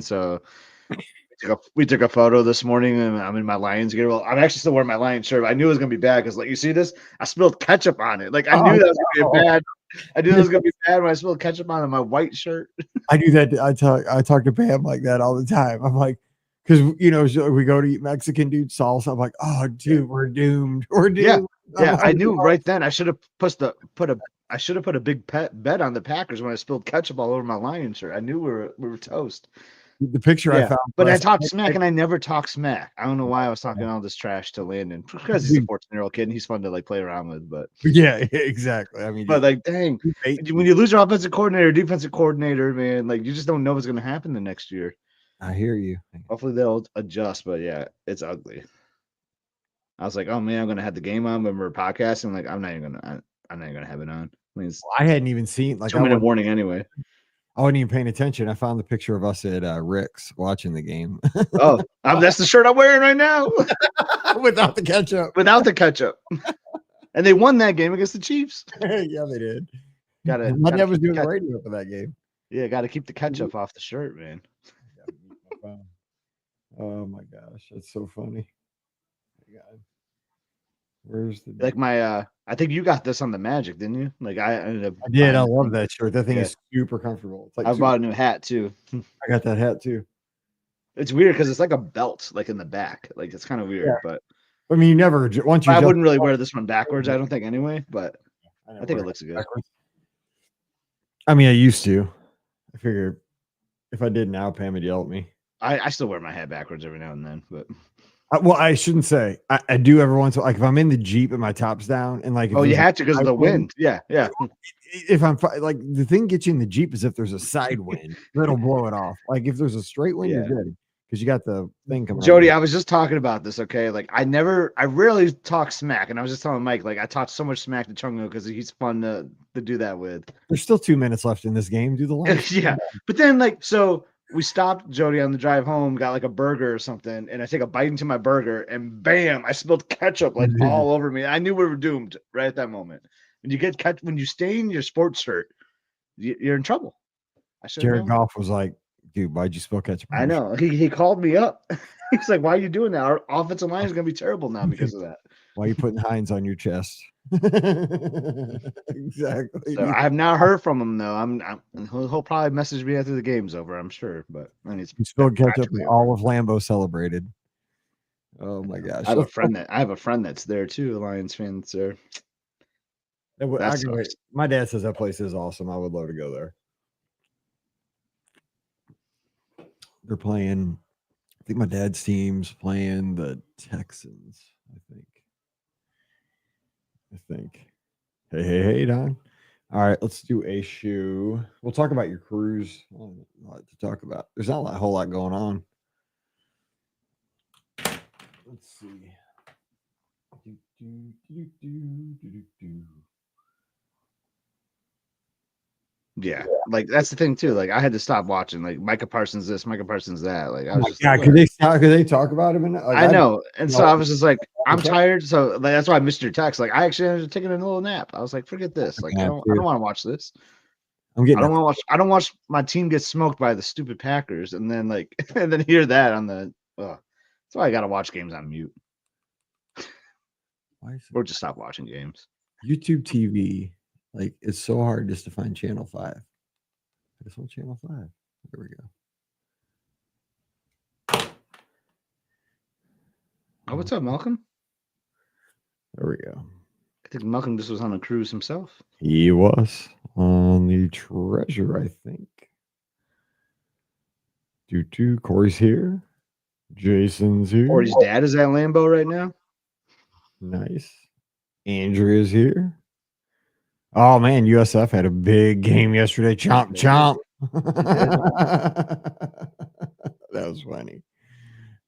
So we took a photo this morning, and I'm in my Lions gear. Well, I'm actually still wearing my Lions shirt. I knew it was gonna be bad because, like, you see this? I spilled ketchup on it. Like, I knew Oh, that was gonna be no. bad. I knew that was gonna be bad when I spilled ketchup on my white shirt. I do that. I talk to Pam like that all the time. I'm like, because we go to eat Mexican, dude, salsa. I'm like, oh, dude, we're doomed. We're Yeah, doomed. I'm yeah. I like, knew oh. right then. I should have I should have put a big bet on the Packers when I spilled ketchup all over my Lions shirt. I knew we were toast. The picture I Yeah, found but I last talked night, smack, and I never talk smack. I don't know why I was talking all this trash to Landon because he's a dude, 14-year-old kid and he's fun to like play around with. yeah, exactly. I mean, But like, dang, you bait when you lose your offensive coordinator, defensive coordinator, man, like you just don't know what's gonna happen the next year. I hear you. Hopefully they'll adjust, but yeah, it's ugly. I was like, oh man, I'm gonna have the game on when we're podcasting. Like, I'm not even gonna have it on. I mean, it's I hadn't even seen like 2 minute warning anyway. I wasn't even paying attention. I found the picture of us at Rick's watching the game Oh, that's the shirt I'm wearing right now without the ketchup. without the ketchup. And they won that game against the Chiefs. Yeah, they did. Gotta, My gotta dad was keep the doing the ketchup. radio for that game. Yeah, gotta keep the ketchup off the shirt, man. Oh my gosh, that's so funny. God. Where's the Like I think you got this on the Magic, didn't you? Like I ended up I did. buying I this love thing. that shirt. That thing Yeah. is super comfortable. It's like I bought a new hat too. I got that hat too. It's weird because it's like a belt, like in the back. Like it's kind of weird, but I mean, you never once you I just wouldn't really wear this one backwards. I don't think anyway, but I think it looks good. I mean, I used to. I figured if I did now, Pam would yell at me. I still wear my hat backwards every now and then, but Well, I shouldn't say. I do every once in a while. Like if I'm in the Jeep and my top's down, and like if you there's a had to because of the side wind. Yeah. If I'm like the thing gets you in the Jeep is if there's a side wind, it'll blow it off. Like if there's a straight wind, you're good because you got the thing coming. Jody, I was just talking about this. Okay, like I rarely talk smack, and I was just telling Mike, like I talk so much smack to Chungo because he's fun to do that with. There's still 2 minutes left in this game. Do the line. Yeah, but then like so. We stopped Jody on the drive home, got like a burger or something, and I take a bite into my burger, and bam, I spilled ketchup like all over me. I knew we were doomed right at that moment. When you get when you stain your sports shirt, you're in trouble. Jared Goff was like, "Dude, why'd you spill ketchup?" I know. He called me up. He's like, "Why are you doing that? Our offensive line is going to be terrible now because of that." Why are you putting Heinz on your chest? Exactly. So I have not heard from him though. He'll probably message me after the game's over. I'm sure, but I mean, you spilled ketchup and all of Lambeau celebrated. Oh my gosh! I have a friend that's there too, a Lions fan that's there. My dad says that place is awesome. I would love to go there. They're playing. I think my dad's team's playing the Texans. I think. Hey, Don. All right, let's do a shoe. We'll talk about your cruise. A lot to talk about. There's not a whole lot going on. Let's see. Yeah, like that's the thing too. Like I had to stop watching. Like Micah Parsons this, Micah Parsons that. Like I was just could they talk about him? I know, and so I was just like, I'm tired. So like, that's why I missed your text. Like I actually ended up taking a little nap. I was like, forget this. Like I don't want to watch this. I don't watch my team get smoked by the stupid Packers, and then like and then hear that on the. That's why I got to watch games on mute. Or just stop watching games. YouTube TV. Like it's so hard just to find Channel 5. I just want Channel 5. There we go. Oh, what's up, Malcolm? There we go. I think Malcolm just was on a cruise himself. He was on the Treasure, I think. Corey's here. Jason's here. Corey's dad is at Lambeau right now. Nice. Andrea's here. Oh man, USF had a big game yesterday. Chomp. That was funny.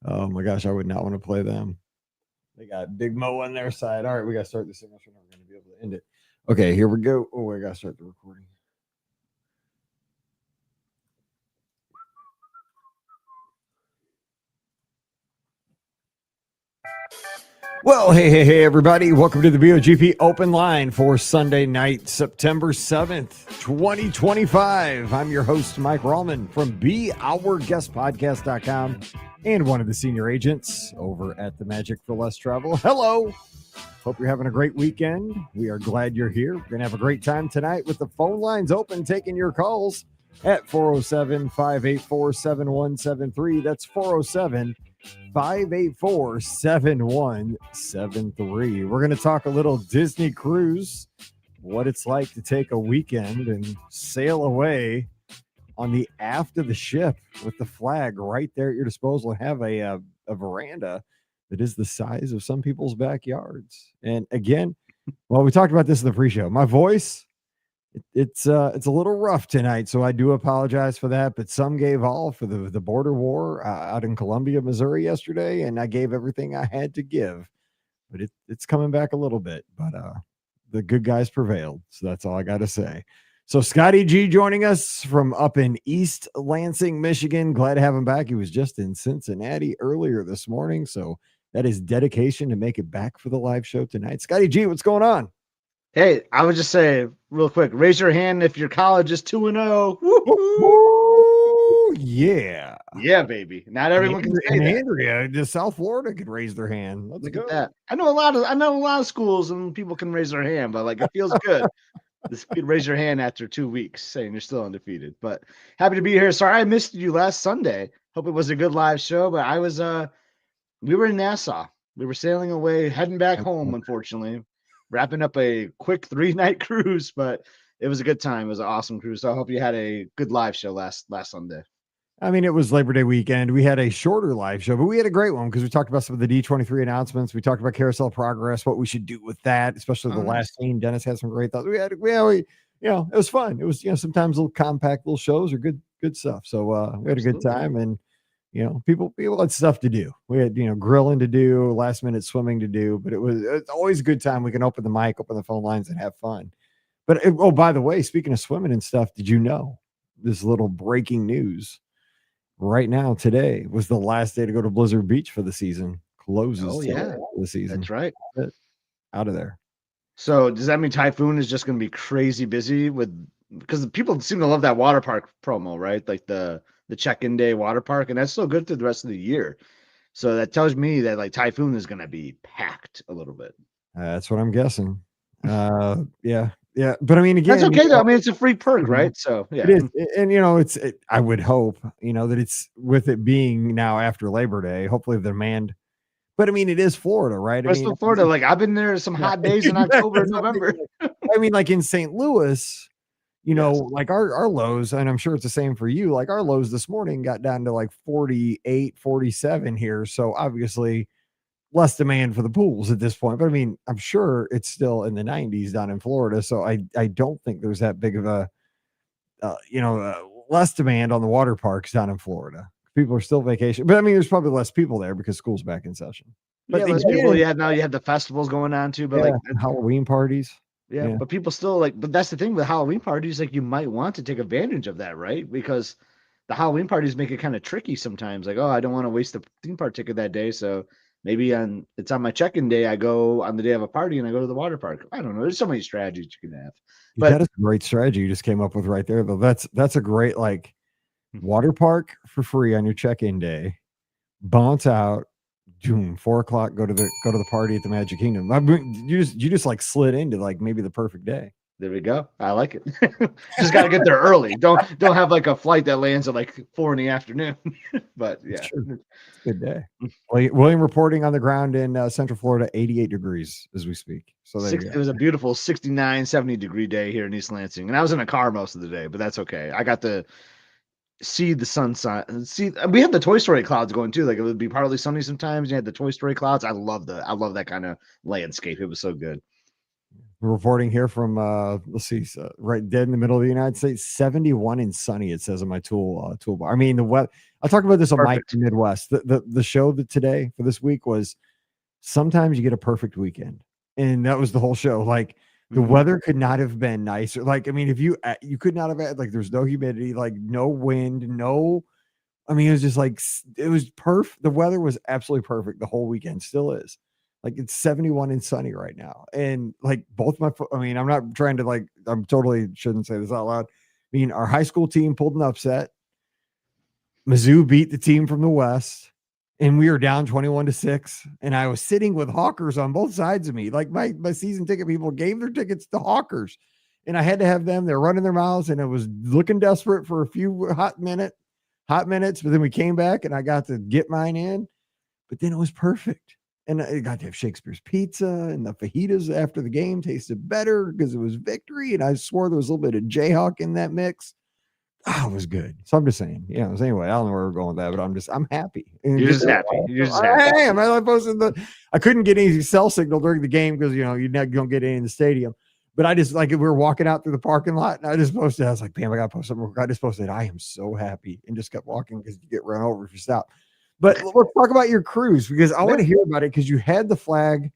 Oh my gosh, I would not want to play them. They got Big Mo on their side. All right, we got to start this thing. We're not going to be able to end it. Okay, here we go. Oh, I got to start the recording. Well, hey, everybody. Welcome to the BOGP Open Line for Sunday night, September 7th, 2025. I'm your host, Mike Rallman from BeOurGuestPodcast.com and one of the senior agents over at the Magic for Less Travel. Hello. Hope you're having a great weekend. We are glad you're here. We're going to have a great time tonight with the phone lines open, taking your calls at 407-584-7173. That's 407-584-7173. We're going to talk a little Disney cruise, what it's like to take a weekend and sail away on the aft of the ship with the flag right there at your disposal and have a veranda that is the size of some people's backyards. And again, well, we talked about this in the pre-show. My voice, it's a little rough tonight, so I do apologize for that. But some gave all for the border war out in Columbia, Missouri yesterday, and I gave everything I had to give. But it's coming back a little bit. But the good guys prevailed, so that's all I got to say. So Scotty G joining us from up in East Lansing, Michigan. Glad to have him back. He was just in Cincinnati earlier this morning, so that is dedication to make it back for the live show tonight. Scotty G, what's going on? Hey, I would just say real quick, raise your hand if your college is 2-0. Yeah. Yeah, baby. Not everyone can say that. Andrea, just South Florida could raise their hand. Let's Look go. at that. I know a lot of schools and people can raise their hand, but like it feels good. This could raise your hand after 2 weeks saying you're still undefeated. But happy to be here. Sorry I missed you last Sunday. Hope it was a good live show, but I was we were in Nassau. We were sailing away, heading back home, unfortunately. Wrapping up a quick 3-night cruise, but it was a good time. It was an awesome cruise. So I hope you had a good live show last Sunday. I mean, it was Labor Day weekend. We had a shorter live show, but we had a great one because we talked about some of the D23 announcements. We talked about Carousel Progress, what we should do with that, especially the last scene. Dennis had some great thoughts. We it was fun. It was, sometimes little compact little shows are good stuff. So we had a good time, and people had stuff to do. We had, grilling to do, last minute swimming to do, but it's always a good time. We can open the mic, open the phone lines and have fun. But by the way, speaking of swimming and stuff, did you know this little breaking news right now? Today was the last day to go to Blizzard Beach for the season. Closes the season. That's right. Out of there. So does that mean Typhoon is just going to be crazy busy because people seem to love that water park promo, right? Like the check-in day water park, and that's still good through the rest of the year. So that tells me that like Typhoon is going to be packed a little bit. That's what I'm guessing. Yeah. But I mean, again, that's okay though. I mean, it's a free perk, right? So yeah, it is. And I would hope, that it's with it being now after Labor Day, hopefully the demand. But I mean, it is Florida, right? Bristol, Florida. Like I've been there some hot days in October, November. I mean, like in St. Louis, like our lows, and I'm sure it's the same for you, like our lows this morning got down to like 48, 47 here. So obviously less demand for the pools at this point. But I mean, I'm sure it's still in the 90s down in Florida. So I don't think there's that big of a, less demand on the water parks down in Florida. People are still vacation. But I mean, there's probably less people there because school's back in session. But less people. Yeah, now you have the festivals going on too. But like Halloween parties. Yeah, but people still but that's the thing with Halloween parties, like you might want to take advantage of that, right? Because the Halloween parties make it kind of tricky sometimes. Like, oh, I don't want to waste the theme park ticket that day. So maybe it's on my check-in day, I go on the day of a party and I go to the water park. I don't know. There's so many strategies you can have. But that is a great strategy you just came up with right there, though. That's a great water park for free on your check-in day. Bounce out. June 4:00, go to the party at the Magic Kingdom. You just like slid into like maybe the perfect day. There we go. I like it. Just got to get there early. Don't have like a flight that lands at like 4 p.m. But yeah, it's a good day. William reporting on the ground in Central Florida, 88 degrees as we speak. So it was a beautiful 69, 70 degree day here in East Lansing, and I was in a car most of the day, but that's okay. I got to see the sunset. We had the Toy Story clouds going too. Like it would be partly sunny sometimes. You had the Toy Story clouds. I love that kind of landscape. It was so good. We're reporting here from right dead in the middle of the United States, 71 and sunny. It says on my toolbar. I mean, I'll talk about this on Mike Midwest. The show that today for this week was sometimes you get a perfect weekend, and that was the whole show. Like the weather could not have been nicer. Like, I mean, if you could not have had, like, there's no humidity, like no wind, I mean, it was just like, it was perfect. The weather was absolutely perfect the whole weekend, still is. Like it's 71 and sunny right now. And like both I mean, I'm not trying to like, I'm totally shouldn't say this out loud. I mean, our high school team pulled an upset. Mizzou beat the team from the West, and we were down 21-6. And I was sitting with hawkers on both sides of me. Like my season ticket people gave their tickets to hawkers, and I had to have them. They're running their mouths, and it was looking desperate for a few hot minutes. But then we came back, and I got to get mine in. But then it was perfect. And I got to have Shakespeare's pizza, and the fajitas after the game tasted better because it was victory. And I swore there was a little bit of Jayhawk in that mix. Oh, it was good. So I'm just saying, so anyway, I don't know where we're going with that, but I'm happy. And You're just happy. You're just happy. I am. I posted I couldn't get any cell signal during the game because, you don't get any in the stadium. But I just we were walking out through the parking lot, and I just posted, I was like, bam, I got to post something. I just posted, I am so happy, and just kept walking because you get run over if you stop. But let's talk about your cruise, because I want to hear about it, because you had the flag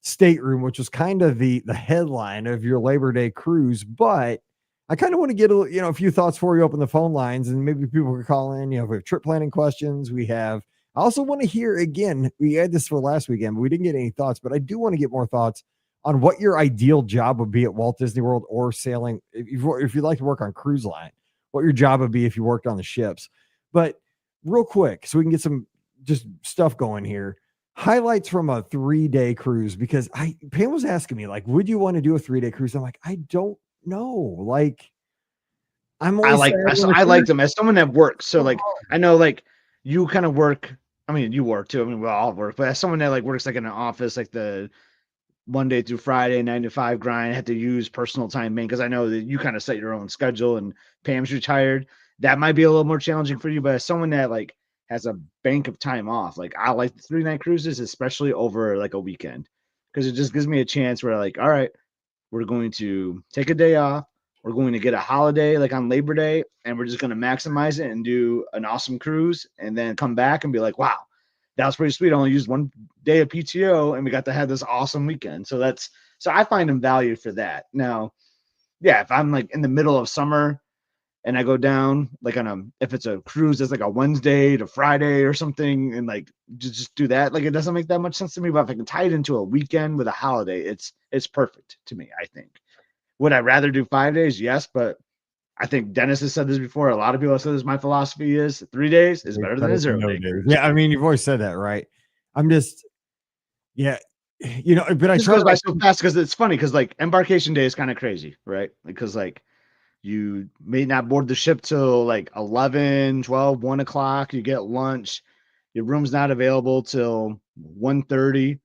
stateroom, which was kind of the headline of your Labor Day cruise. But I kind of want to get a few thoughts before we open the phone lines, and maybe people can call in. We have trip planning questions. I also want to hear, again, we had this for last weekend, but we didn't get any thoughts, but I do want to get more thoughts on what your ideal job would be at Walt Disney World or sailing. If you'd like to work on cruise line, what your job would be if you worked on the ships. But real quick, so we can get some just stuff going here. Highlights from a 3-day cruise, because Pam was asking me, like, would you want to do a 3-day cruise? I'm like, I don't know. Like, I like them as someone that works. So like, I know like you kind of work. I mean, you work too. I mean, we all work, but as someone that like works like in an office, like the Monday through Friday, 9 to 5 grind, had to use personal time, man. Because I know that you kind of set your own schedule, and Pam's retired. That might be a little more challenging for you, but as someone that like has a bank of time off, like I like the 3-night cruises, especially over like a weekend, because it just gives me a chance where like, all right, we're going to take a day off. We're going to get a holiday like on Labor Day, and we're just going to maximize it and do an awesome cruise, and then come back and be like, wow, that was pretty sweet. I only used 1 day of PTO, and we got to have this awesome weekend. So I find them value for that. Now, yeah, if I'm like in the middle of summer and I go down like if it's a cruise that's like a Wednesday to Friday or something, and like just do that, like it doesn't make that much sense to me. But if I can tie it into a weekend with a holiday, it's perfect to me, I think. Would I rather do 5 days? Yes, but I think Dennis has said this before. A lot of people have said this. My philosophy is 3 days is better than a 0-day cruise. Yeah, I mean, you've always said that, right? I'm just, but I goes by so fast, because it's funny, because like embarkation day is kind of crazy, right? Because like you may not board the ship till like 11, 12, 1 o'clock. You get lunch. Your room's not available till 1:30.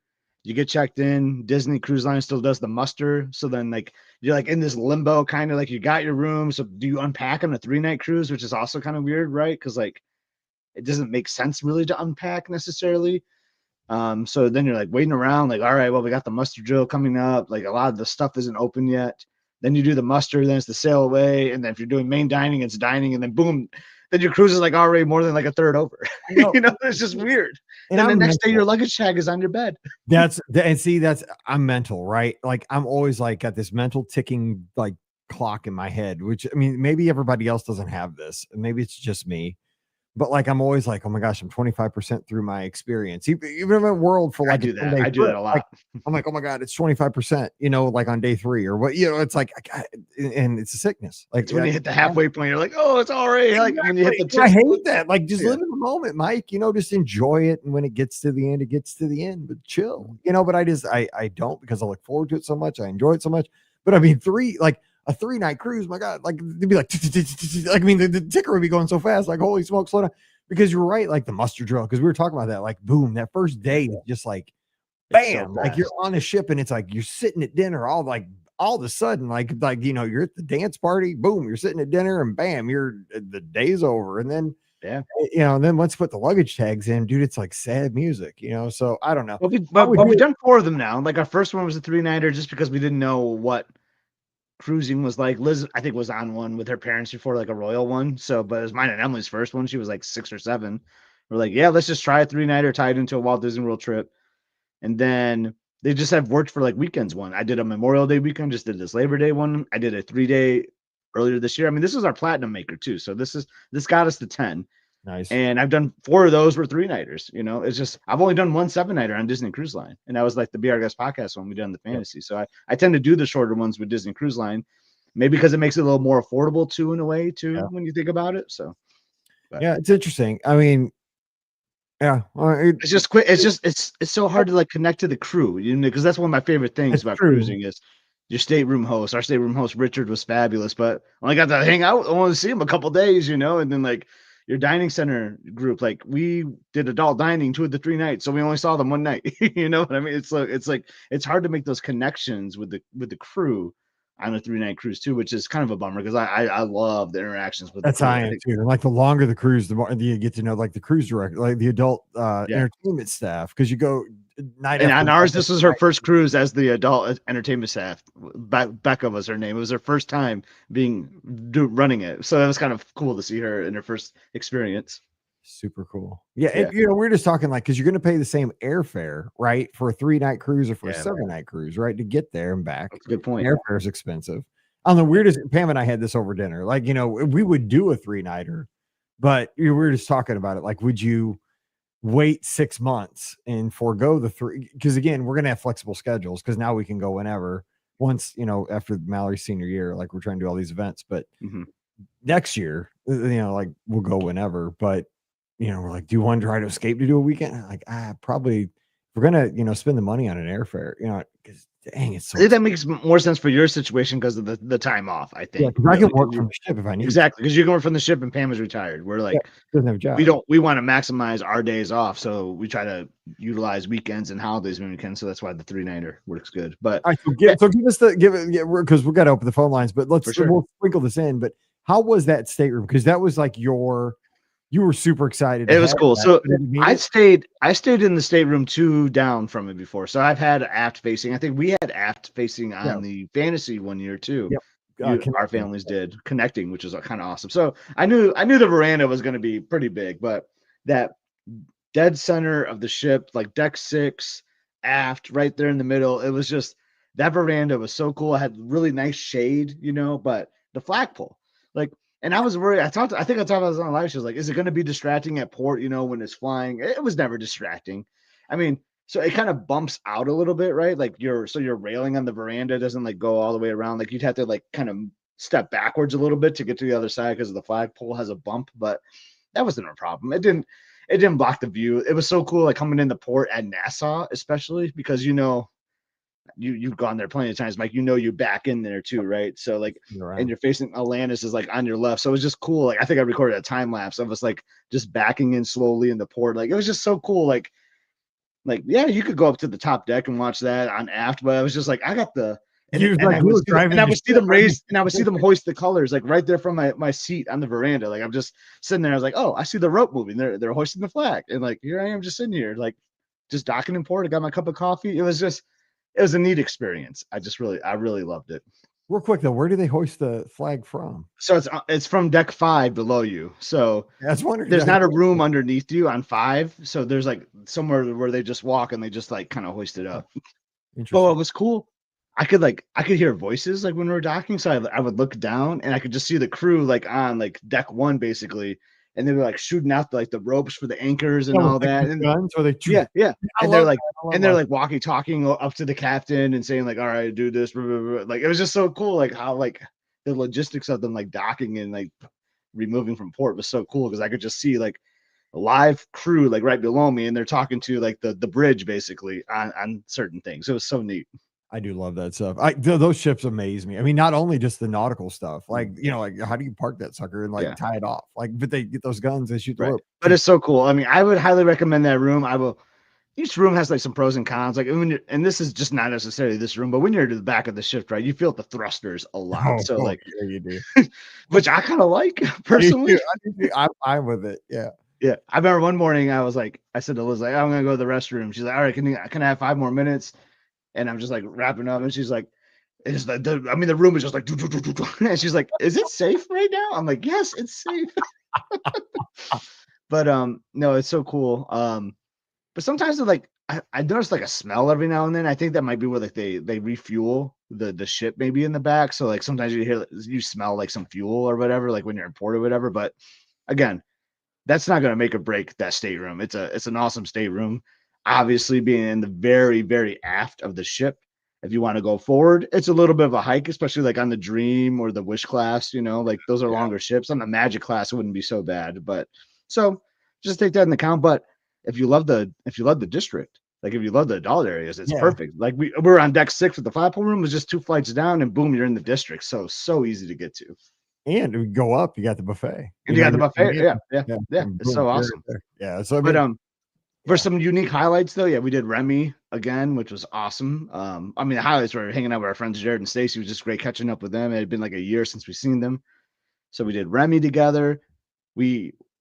You get checked in. Disney Cruise Line still does the muster. So then like you're like in this limbo, kind of like you got your room. So do you unpack on a 3-night cruise, which is also kind of weird, right? Because like it doesn't make sense really to unpack necessarily. So then you're like waiting around, like, all right, well, we got the muster drill coming up. Like a lot of the stuff isn't open yet. Then you do the muster, then it's the sail away. And then if you're doing main dining, it's dining. And then boom, then your cruise is like already more than like a third over. It's just weird. And then the next day your luggage tag is on your bed. I'm mental, right? Like I'm always like got this mental ticking like clock in my head, which I mean, maybe everybody else doesn't have this. Maybe it's just me. But like I'm always like, oh my gosh, I'm 25% through my experience. Even in a world for like I do that a lot. Like, I'm like, oh my God, it's 25%, like on day 3 or what, it's like, and it's a sickness. Like when you hit the halfway point, you're like, oh, it's all right. Like when you hit the tip. I hate that. Like just live in the moment, Mike, just enjoy it. And when it gets to the end, it gets to the end, but chill, but I don't, because I look forward to it so much. I enjoy it so much. But I mean, a 3-night cruise, my God, like it'd be like, I mean, the ticker would be going so fast, like, holy smoke, slow down. Because you're right, like the muster drill, because we were talking about that, like, boom, that first day, just like, bam, so like you're on a ship, and it's like you're sitting at dinner, all of a sudden, like you're at the dance party, boom, you're sitting at dinner, and bam, the day's over, and then and then once you put the luggage tags in, dude, it's like sad music, So I don't know. Well, we've done 4 of them now. Like our first one was a 3-nighter, just because we didn't know what cruising was like. Liz, I think, was on one with her parents before, like a royal one. So, but it was mine and Emily's first one. She was like 6 or 7. We're like, yeah, let's just try a 3-nighter tied into a Walt Disney World trip. And then they just have worked for like weekends one. I did a Memorial Day weekend, just did this Labor Day one. I did a 3-day earlier this year. I mean, this is our platinum maker too. So this got us to 10. Nice. And I've done 4 of those were 3-nighters. You know, it's just I've only done 1 7-nighter on Disney Cruise Line, and that was like the Be Our Guest podcast one we did on the fantasy. So I tend to do the shorter ones with Disney Cruise Line, maybe because it makes it a little more affordable too, in a way too, when you think about it. So, yeah, it's interesting. I mean, yeah, it's just quick. It's so hard to like connect to the crew, you know, because that's one of my favorite things about cruising is your stateroom host. Our stateroom host Richard was fabulous, but when I got to hang out, I wanted to see him a couple days, you know, and then like your dining center group, like we did adult dining 2 of the 3 nights, so we only saw them one night. You know what I mean? It's like it's hard to make those connections with the crew on a 3-night cruise too, which is kind of a bummer because I love the interactions with that's the crew. I am too. Like the longer the cruise, the more you get to know like the cruise director, like the adult entertainment staff, because you go night and after on ours, night. this was her first cruise as the adult entertainment staff. Becca was her name. It was her first time running it, so it was kind of cool to see her in her first experience. Super cool. Yeah, and, you know, we're just talking like because you're going to pay the same airfare, right, for a 3-night cruise or for a 7-night cruise, right, to get there and back. That's a good point. Airfare is expensive. On the weirdest, Pam and I had this over dinner. Like, you know, we would do a 3-nighter, but we were just talking about it. Like, would you wait 6 months and forego the 3? Because again, we're going to have flexible schedules because now we can go whenever. Once, you know, after Mallory's senior year, like we're trying to do all these events, but next year, you know, like we'll go whenever. But you know, we're like, do you want to try to escape to do a weekend? I'm like, probably we're gonna, you know, spend the money on an airfare, you know, because dang, it's so I think that makes more sense for your situation because of the time off. I think. Yeah, because I can work from the ship if I need. Exactly, because you can work from the ship and Pam is retired. We're like, doesn't have a job. We want to maximize our days off, so we try to utilize weekends and holidays when we can. So that's why the 3-nighter works good. But so give us because we got to open the phone lines, but we'll sprinkle this in. But how was that stateroom? Because that was like you were super excited. It was cool. So I stayed in the stateroom 2 down from it before. So I've had aft facing. I think we had aft facing on the fantasy one year too. Our families did connecting, which was kind of awesome. So I knew the veranda was going to be pretty big, but that dead center of the ship, like deck 6 aft, right there in the middle, it was just that veranda was so cool. It had really nice shade, you know, but the flagpole, like. And I was worried. I think I talked about this on live. She was like, is it going to be distracting at port, you know, when it's flying? It was never distracting. I mean, so it kind of bumps out a little bit, right? Like your railing on the veranda doesn't like go all the way around. Like you'd have to like kind of step backwards a little bit to get to the other side because the flagpole has a bump, but that wasn't a problem. It didn't block the view. It was so cool, like coming in the port at Nassau, especially because, you know, you've gone there plenty of times, Mike. You know, you back in there too, right? So like, and you're facing Atlantis is like on your left, so it was just cool. Like I think I recorded a time lapse of us like just backing in slowly in the port. Like it was just so cool. Like yeah, you could go up to the top deck and watch that on aft, but I was just like, I got the. And I would see them raise, and I would see them hoist the colors like right there from my seat on the veranda. Like I'm just sitting there. I was like, oh, I see the rope moving. They're hoisting the flag, and like here I am just sitting here, like just docking in port. I got my cup of coffee. It was a neat experience. I really loved it. Real quick though, where do they hoist the flag from? So it's from deck 5 below you. So that's wonderful. There's not a room underneath you on 5. So there's like somewhere where they just walk and they just like kind of hoist it up. But what was cool, I could hear voices like when we were docking. So I would look down and I could just see the crew like on like deck 1 basically. And they were like shooting out the ropes for the anchors and all that. And guns, or they yeah. And they're like walkie talking up to the captain and saying like, all right, do this. Blah, blah, blah. Like it was just so cool. Like how like the logistics of them like docking and like removing from port was so cool because I could just see like a live crew like right below me and they're talking to like the bridge basically on certain things. It was so neat. I do love that stuff. Those ships amaze me. I mean, not only just the nautical stuff, like, you know, like how do you park that sucker and like tie it off? Like, but they get those guns, they shoot the rope. But it's so cool. I mean, I would highly recommend that room. Each room has like some pros and cons. Like and this is just not necessarily this room, but when you're to the back of the ship, right, you feel the thrusters a lot. So like you do. Which I kind of like personally. I'm with it. Yeah. Yeah. I remember one morning I said to Liz, like, I'm gonna go to the restroom. She's like, all right, can I have 5 more minutes? And I'm just like wrapping up, and she's like, "It's like the room is just like," and she's like, "Is it safe right now?" I'm like, "Yes, it's safe." But no, it's so cool. But sometimes like I notice like a smell every now and then. I think that might be where like they refuel the ship maybe in the back. So like sometimes you smell like some fuel or whatever, like when you're in port or whatever. But again, that's not going to make or break that stateroom. It's an awesome stateroom. Obviously, being in the very, very aft of the ship. If you want to go forward, it's a little bit of a hike, especially like on the Dream or the Wish class. Like those are longer ships. On the Magic class, it wouldn't be so bad. But so just take that into account. But if you love the district, like if you love the adult areas, it's perfect. Like we're on deck 6 with the flagpole room. It was just 2 flights down, and boom, you're in the district. So easy to get to. And we go up, you got the buffet. And you got the buffet. Yeah. It's so awesome. Yeah. So I mean, for some unique highlights, though, we did Remy again, which was awesome. I mean, the highlights were hanging out with our friends Jared and Stacy. It was just great catching up with them. It had been like a year since we've seen them, so we did Remy together.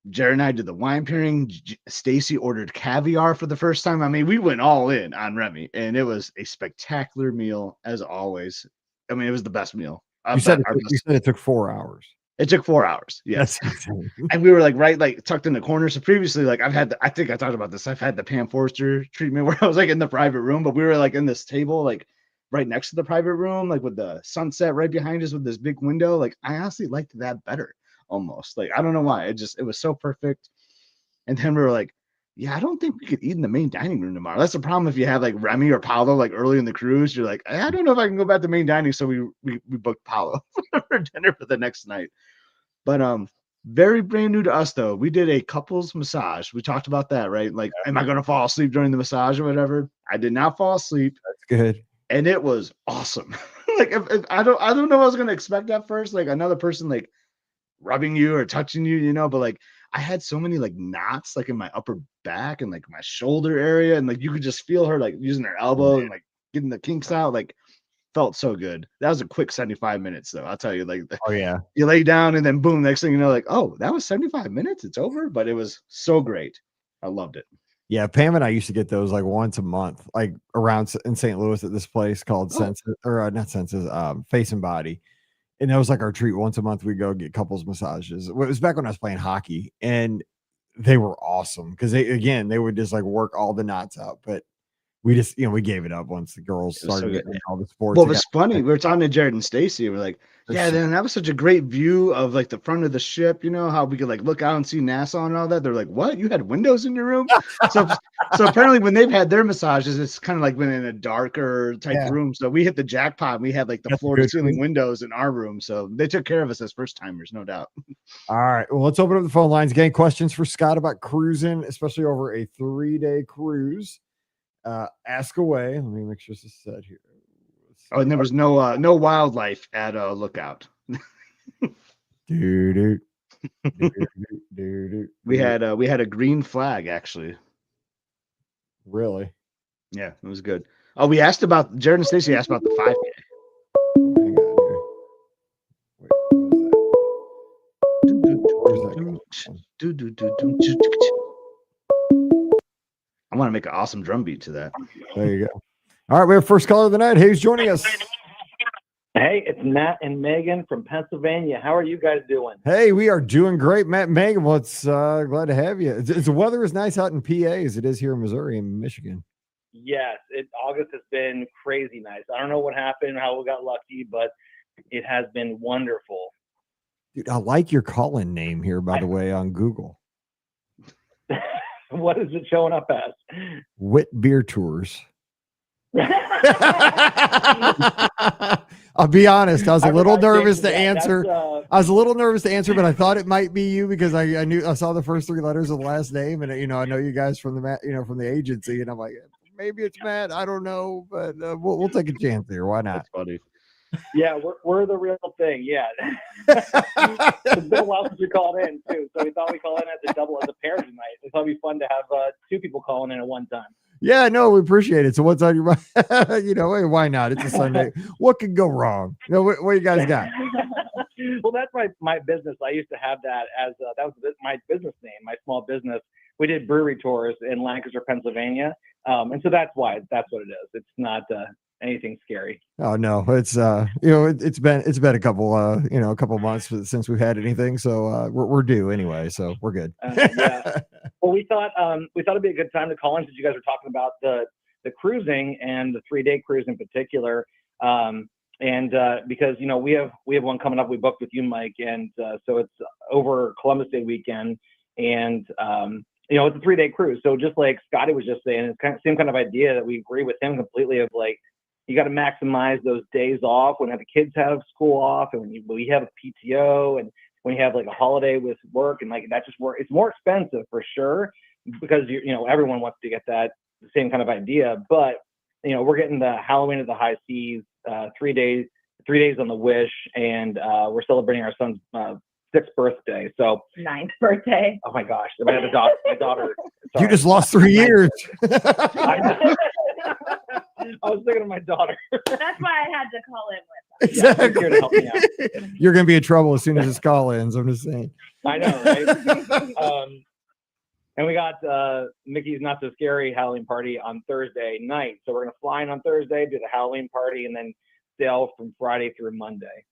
Jared and I did the wine pairing. Stacy ordered caviar for the first time. I mean, we went all in on Remy, and it was a spectacular meal as always. I mean, it was the best meal. You said it took 4 hours. It took 4 hours. Yes. And we were like tucked in the corner. So previously, like I think I talked about this. I've had the Pam Forster treatment where I was like in the private room, but we were like in this table, like right next to the private room, like with the sunset right behind us with this big window. Like I honestly liked that better almost. Like, I don't know why. It was so perfect. And then we were like, yeah, I don't think we could eat in the main dining room tomorrow. That's the problem if you have like Remy or Paolo like early in the cruise. You're like, I don't know if I can go back to main dining. So we booked Paolo for dinner for the next night. But very brand new to us though. We did a couples massage. We talked about that, right? Like, am I gonna fall asleep during the massage or whatever? I did not fall asleep. That's good. And it was awesome. Like if I don't know what I was gonna expect at first, like another person like rubbing you or touching you, but like I had so many like knots like in my upper back and like my shoulder area, and like you could just feel her like using her elbow and like getting the kinks out. Like felt so good. That was a quick 75 minutes though. I'll tell you, like you lay down and then boom, next thing you know, like, oh, that was 75 minutes. It's over. But it was so great. I loved it. Yeah, Pam and I used to get those like once a month, like around in St. Louis at this place called Senses, or not Senses, Face and Body. And that was like our treat. Once a month, we go get couples massages. It was back when I was playing hockey, and they were awesome because they would just like work all the knots out. But we just, we gave it up once the girls started getting all the sports. Well, it was funny. We were talking to Jared and Stacy. We're like, yeah, then that was such a great view of like the front of the ship, how we could like look out and see Nassau and all that. They're like, what? You had windows in your room? so apparently when they've had their massages, it's kind of like been in a darker type room. So we hit the jackpot. We had like the floor to ceiling windows in our room. So they took care of us as first timers, no doubt. All right. Well, let's open up the phone lines. Again, questions for Scott about cruising, especially over a 3-day cruise. Ask away. Let me make sure this is set here. Oh, and there was no wildlife at Lookout. We had a green flag actually. Really? Yeah, it was good. Oh, we asked about Jared and Stacy asked about the 5K. Hang on here. Wait, I want to make an awesome drum beat to that. There you go. All right, we have first caller of the night. Who's joining us? Hey, it's Matt and Megan from Pennsylvania. How are you guys doing? Hey, we are doing great, Matt and Megan. Well, it's glad to have you. The weather is nice out in PA as it is here in Missouri and Michigan. Yes, August has been crazy nice. I don't know what happened, how we got lucky, but it has been wonderful. Dude, I like your call-in name here, by the way, on Google. What is it showing up as? Wit Beer Tours. I'll be honest. I was a little nervous to answer. I was a little nervous to answer, but I thought it might be you because I knew I saw the first 3 letters of the last name, and I know you guys from the from the agency, and I'm like, maybe it's Matt. I don't know, but we'll take a chance here. Why not? That's funny. Yeah, we're the real thing. Yeah, it's been a while since we called in too, so we thought we'd call in as a double as a pair tonight. We thought it'd be fun to have 2 people calling in at one time. Yeah, no, we appreciate it. So what's on your mind? Hey, why not? It's a Sunday. What could go wrong? What you guys got? Well, that's my business. I used to have that as that was my business name, my small business. We did brewery tours in Lancaster, Pennsylvania, and so that's why that's what it is. It's not anything scary. Oh no, it's it's been a couple months since we've had anything, so we're due anyway, so we're good. Yeah. Well, we thought it'd be a good time to call in since you guys were talking about the cruising and the 3-day cruise in particular, and because we have one coming up we booked with you, Mike, and so it's over Columbus Day weekend, And it's a 3-day cruise. So just like Scotty was just saying, it's kind of same kind of idea that we agree with him completely of like, you got to maximize those days off when the kids have school off, and when we have a PTO, and when you have like a holiday with work, and like that just work. It's more expensive for sure because everyone wants to get that the same kind of idea. But we're getting the Halloween at the High Seas, 3 days on the Wish, and we're celebrating our son's 6th birthday. So 9th birthday. Oh my gosh, my daughter. Sorry. You just lost 3 years. I was thinking of my daughter. That's why I had to call in with her. Exactly. Yeah, here to help me out. You're going to be in trouble as soon as this call ends. I'm just saying. I know, right? And we got Mickey's Not So Scary Halloween party on Thursday night. So we're going to fly in on Thursday, do the Halloween party, and then sail from Friday through Monday.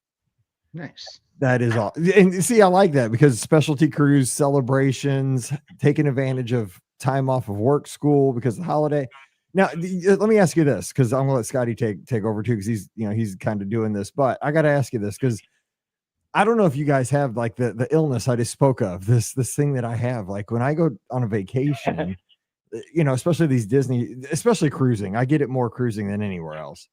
Nice. That is all. And see, I like that because specialty cruise celebrations, taking advantage of time off of work, school, because of the holiday. Now, let me ask you this, because I'm gonna let Scotty take over too, because he's kind of doing this. But I got to ask you this, because I don't know if you guys have like the illness I just spoke of, this thing that I have. Like when I go on a vacation, especially these Disney, especially cruising, I get it more cruising than anywhere else.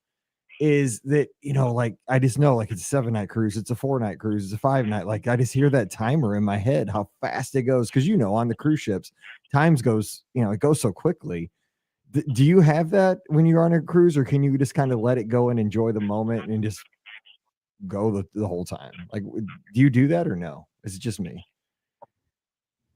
Is that like I just know like it's a 7-night cruise, it's a 4-night cruise, it's a 5-night. Like I just hear that timer in my head, how fast it goes, because on the cruise ships, times goes it goes so quickly. Do you have that when you're on a cruise, or can you just kind of let it go and enjoy the moment and just go the whole time? Like, do you do that or no? Is it just me?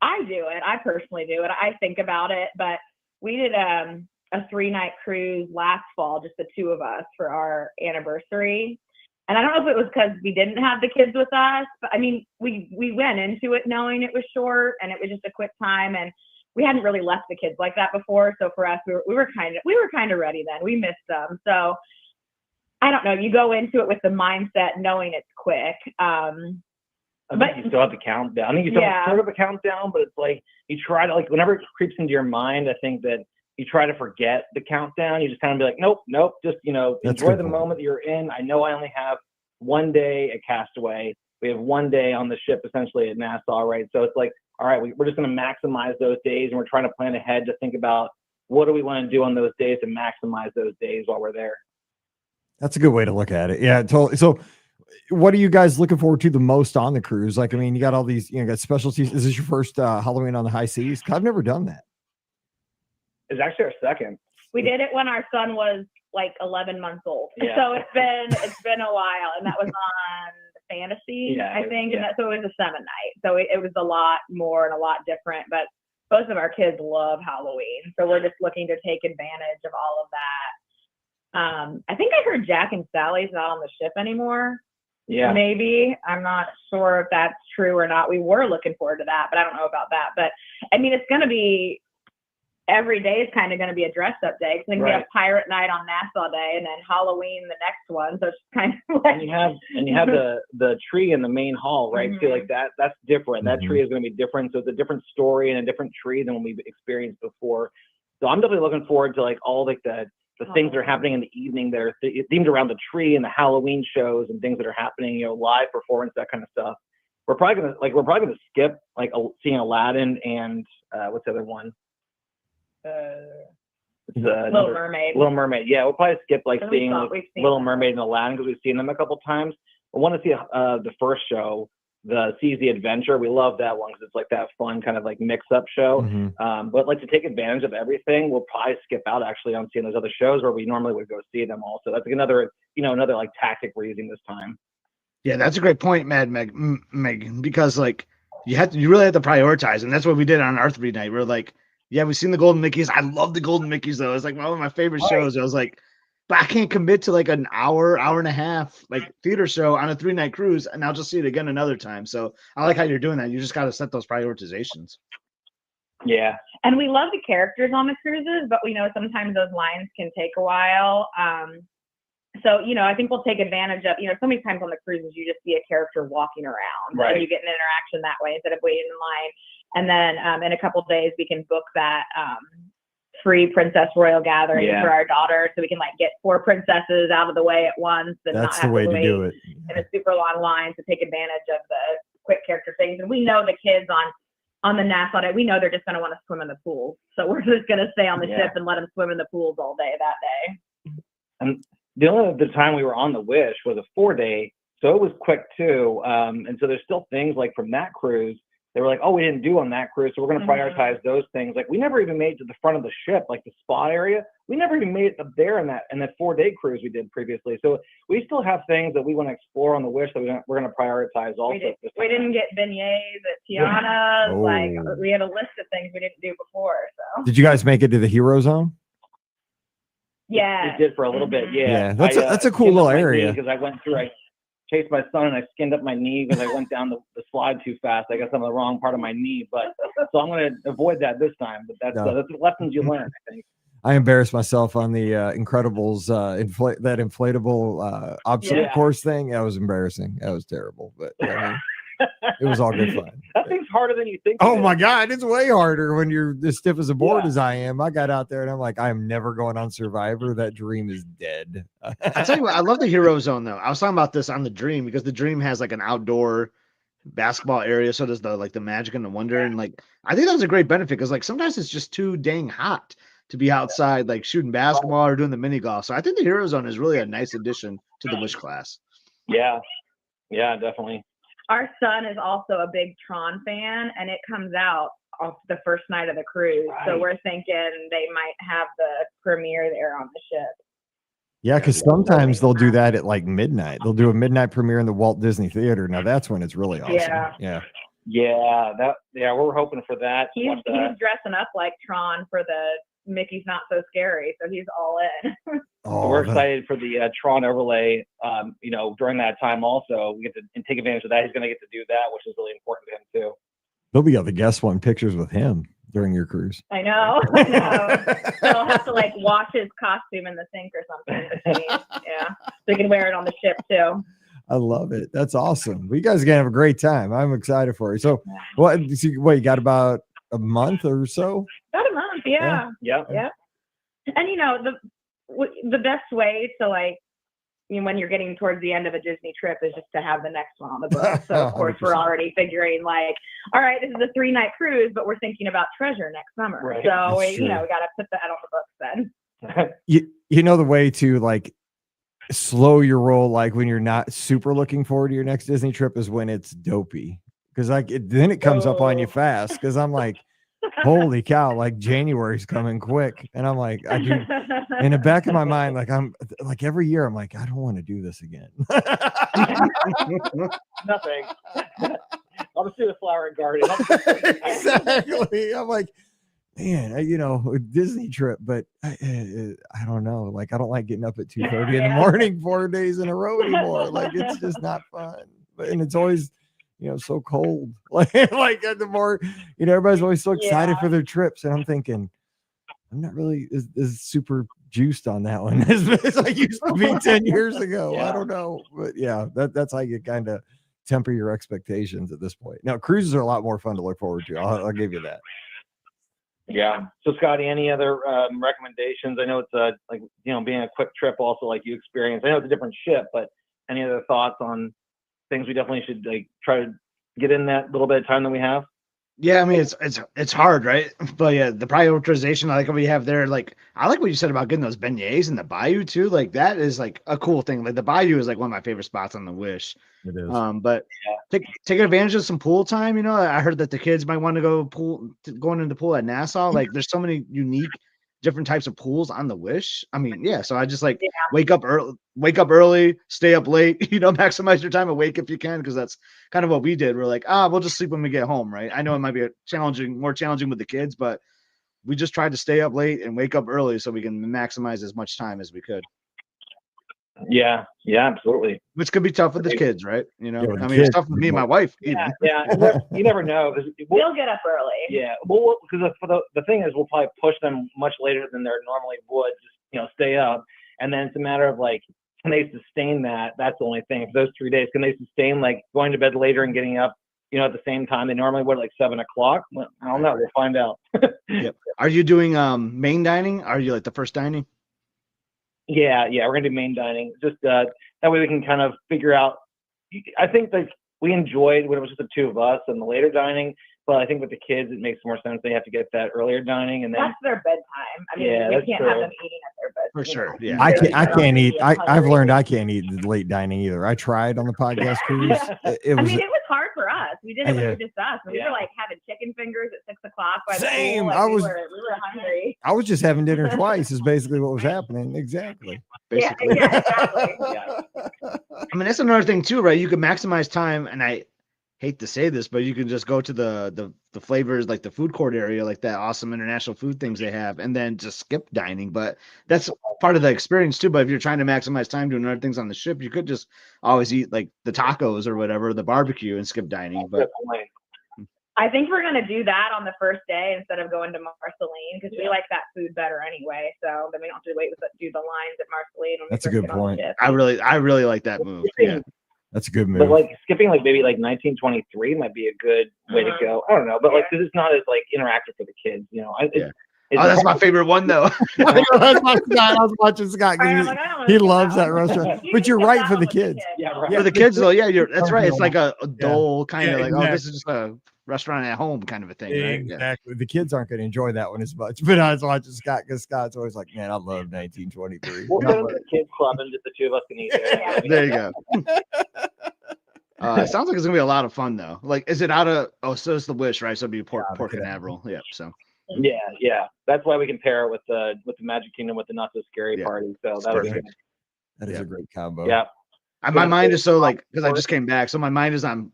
I do it. I personally do it. I think about it, but we did a 3-night cruise last fall, just the two of us for our anniversary. And I don't know if it was because we didn't have the kids with us, but I mean, we went into it knowing it was short and it was just a quick time, and we hadn't really left the kids like that before. So for us, we were kind of ready then. We missed them. So I don't know. You go into it with the mindset knowing it's quick. But you still have to count down. I think you still have sort of a countdown, but it's like you try to, like, whenever it creeps into your mind, I think that you try to forget the countdown. You just kind of be like, nope, just enjoy the moment that you're in. I know I only have 1 day at Castaway. We have 1 day on the ship essentially at Nassau, right? So it's like, all right, we're just going to maximize those days, and we're trying to plan ahead to think about what do we want to do on those days to maximize those days while we're there. That's a good way to look at it. Yeah, totally. So what are you guys looking forward to the most on the cruise? Like, I mean, you got all these, you got specialties. Is this your first Halloween on the high seas? I've never done that. It's actually our second. We did it when our son was like 11 months old. Yeah. So it's been a while, and that was on Fantasy, I think. And so it was a 7-night. So it was a lot more and a lot different, but both of our kids love Halloween. So we're just looking to take advantage of all of that. I think I heard Jack and Sally's not on the ship anymore. Yeah. Maybe. I'm not sure if that's true or not. We were looking forward to that, but I don't know about that. But I mean, it's going to be, every day is kind of going to be a dress up day. Because we have Pirate Night on Nassau Day, and then Halloween the next one. So it's kind of like, and you have the tree in the main hall, right? Mm-hmm. So like that's different. That tree is going to be different. So it's a different story and a different tree than we've experienced before. So I'm definitely looking forward to like all like the things that are happening in the evening that are themed around the tree, and the Halloween shows and things that are happening, live performance, that kind of stuff. We're probably gonna skip like seeing Aladdin and what's the other one? Little Mermaid. Little Mermaid. Yeah, we'll probably skip like seeing Little Mermaid and Aladdin because we've seen them a couple times. I want to see the first show, the Seas the Adventure. We love that one because it's like that fun kind of like mix-up show. Mm-hmm. But like to take advantage of everything, we'll probably skip out actually on seeing those other shows where we normally would go see them also. That's like another like tactic we're using this time. Yeah, that's a great point, Megan, because like you really have to prioritize, and that's what we did on our 3-night. We're like, yeah, we've seen the Golden Mickeys. I love the Golden Mickeys though. It's like one of my favorite shows. I was like, but I can't commit to like an hour and a half like theater show on a 3-night cruise, and I'll just see it again another time. So I like how you're doing that. You just got to set those prioritizations. Yeah. And we love the characters on the cruises, but we know sometimes those lines can take a while. So, I think we'll take advantage of, so many times on the cruises, you just see a character walking around, right, and you get an interaction that way instead of waiting in line. And then in a couple of days, we can book that free Princess Royal gathering for our daughter, so we can like get 4 princesses out of the way at once. And that's not the have way to to wait do it. in a super long line to take advantage of the quick character things. And we know the kids on on the Nassau day, we know they're just going to want to swim in the pool. So we're just going to stay on the ship and let them swim in the pools all day that day. And the time we were on the Wish was a 4-day, so it was quick too. And so there's still things like from that cruise, they were like, oh, we didn't do on that cruise, so we're going to prioritize those things. Like we never even made it to the front of the ship, like the spa area. We never even made it up there in that 4-day cruise we did previously. So we still have things that we want to explore on the Wish that we're going to prioritize also. We didn't get beignets at Tiana's. Like we had a list of things we didn't do before. So did you guys make it to the Hero Zone? Yeah, we did for a little bit. Yeah, that's a cool little area. Because I went through. I chased my son and I skinned up my knee because I went down the slide too fast. I guess I'm on the wrong part of my knee, but so I'm going to avoid that this time. But that's the lessons you learn, I think. I embarrassed myself on the Incredibles that inflatable obstacle course thing. That was embarrassing. That was terrible, but I mean, it was all good fun. That thing's harder than you think. Oh my God, it's way harder when you're as stiff as a board as I am. I got out there and I'm like, I am never going on Survivor. That dream is dead. I tell you what, I love the Hero Zone though. I was talking about this on the Dream because the Dream has like an outdoor basketball area, so does the Magic and the Wonder, and like I think that was a great benefit because like sometimes it's just too dang hot to be outside like shooting basketball or doing the mini golf. So I think the Hero Zone is really a nice addition to the Wish class. Yeah, definitely. Our son is also a big Tron fan, and it comes out off the first night of the cruise. Right. So we're thinking they might have the premiere there on the ship. Yeah, because sometimes they'll do that at like midnight. They'll do a midnight premiere in the Walt Disney Theater. Now that's when it's really awesome. We're hoping for that. He's dressing up like Tron for the Mickey's Not So Scary, so he's all in. So we're excited for the Tron overlay. During that time also, we get to take advantage of that. He's going to get to do that, which is really important to him too. They'll be able to guest one pictures with him during your cruise. I know. They'll have to like wash his costume in the sink or something. Yeah, so you can wear it on the ship too. I love it. That's awesome. Well, you guys are gonna have a great time. I'm excited for you. So, what you got about a month or so? About a month, yeah. And the best way to like, when you're getting towards the end of a Disney trip is just to have the next one on the book. So of course we're already figuring like, all right, this is a 3-night cruise, but we're thinking about Treasure next summer. Right. So we got to put that on the books then. You know the way to like slow your roll, like when you're not super looking forward to your next Disney trip, is when it's dopey, because like then it comes up on you fast. Because I'm like, holy cow, like January's coming quick, and I'm like, I do. In the back of my mind, like I'm like every year, I'm like, I don't want to do this again. Nothing. I'll just do the flower and garden. Exactly. I'm like, man, Disney trip, but I don't know. Like, I don't like getting up at 2:30 in the morning 4 days in a row anymore. Like, it's just not fun. And it's always, so cold. Like the more, everybody's always so excited for their trips, and I'm thinking, I'm not really is super juiced on that one as I used to be 10 years ago. I don't know, but that's how you kind of temper your expectations at this point. Now, cruises are a lot more fun to look forward to. I'll give you that. Yeah. So, Scotty, any other recommendations? I know it's being a quick trip, also like you experienced. I know it's a different ship, but any other thoughts on things we definitely should like try to get in that little bit of time that we have? Yeah, I mean it's hard, right? But yeah, the prioritization I like what we have there. Like I like what you said about getting those beignets in the bayou too. Like that is like a cool thing. Like the bayou is like one of my favorite spots on the Wish. It is. But take advantage of some pool time. I heard that the kids might want to go going into pool at Nassau. Like there's so many unique different types of pools on the Wish. I mean, so I just like wake up early, stay up late, maximize your time awake if you can, because that's kind of what we did. We're like, we'll just sleep when we get home, right? I know it might be more challenging with the kids, but we just tried to stay up late and wake up early so we can maximize as much time as we could. Yeah, absolutely. Which could be tough with the kids, right? I mean, it's tough with me and my wife. Yeah. You never know. We'll get up early. Yeah, well, because the thing is, we'll probably push them much later than they normally would. Just stay up, and then it's a matter of like, can they sustain that? That's the only thing. For those 3 days, can they sustain like going to bed later and getting up, at the same time they normally would, like 7 o'clock? Well, I don't know. We'll find out. Yep. Are you doing main dining? Are you like the first dining? Yeah, we're gonna do main dining. Just that way we can kind of figure out. I think like we enjoyed when it was just the two of us and the later dining, But I think with the kids, it makes more sense. They have to get that earlier dining, and then That's their bedtime. I mean, we can't have them eating at their bed. For sure. Yeah. I can't eat. I've learned I can't eat late dining either. I tried on the podcast cruise. It was. I mean, it was hard for us. We did it when it was just us. We were like having chicken fingers at 6 o'clock by the pool. Like, we were hungry. I was just having dinner twice. Is basically what was happening. Exactly. Basically. Yeah, exactly. I mean, that's another thing too, right? You can maximize time, and I hate to say this, but you can just go to the flavors, like the food court area, like that awesome international food things they have, and then just skip dining. But that's part of the experience too. But if you're trying to maximize time doing other things on the ship, you could just always eat like the tacos or whatever, the barbecue, and skip dining. But I think we're gonna do that on the first day instead of going to Marceline, because we like that food better anyway. So then we don't have to do the lines at Marceline. That's a good point. I really like that move. Yeah. That's a good move. But like skipping like maybe like 1923 might be a good way to go. I don't know, but like this is not as like interactive for the kids, you know. That's my favorite one though. I was watching Scott. He loves that restaurant. But you're right for the kids. Yeah, right. For the kids though, yeah, that's right. It's like a dull kind of like, oh, this is just a restaurant at home kind of a thing. Right? Exactly. Yeah. The kids aren't going to enjoy that one as much. But I was watching Scott because Scott's always like, man, I love 1923. We'll go to the kids club and just the two of us can eat there. There you go. It sounds like it's gonna be a lot of fun though. Like, is it out of? Oh, so it's the Wish, right? So it'd be pork canaveral. Yeah. So. Yeah. That's why we can pair it with the Magic Kingdom with the Not So Scary party. So that is a great combo. Yeah. My mind is so like because I just came back, so my mind is on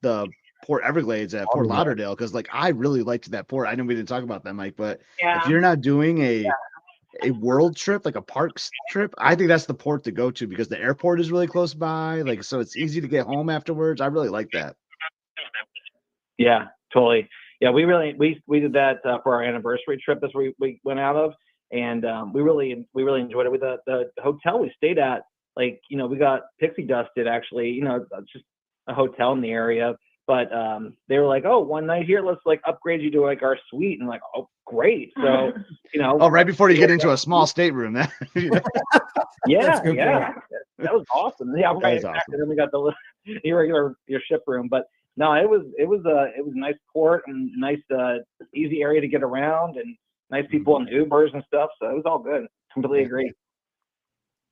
the Port Everglades at Fort Lauderdale because like I really liked that port. I know we didn't talk about that, Mike, but if you're not doing a world trip, like a parks trip, I think that's the port to go to because the airport is really close by. Like, so it's easy to get home afterwards. I really like that. Yeah, totally. Yeah, we did that for our anniversary trip. That's where we went out of, and we really enjoyed it. With the hotel we stayed at, like, you know, we got pixie dusted actually. You know, it's just a hotel in the area, but they were like, oh, one night here, let's like upgrade you to like our suite, and like, oh, great. So, you know, right before you get into a small stateroom, that yeah, that was awesome. Yeah, right. Exactly. Awesome. Then we got the your ship room, but no, it was a nice port and nice easy area to get around and nice people in Ubers and stuff. So it was all good. Completely agree.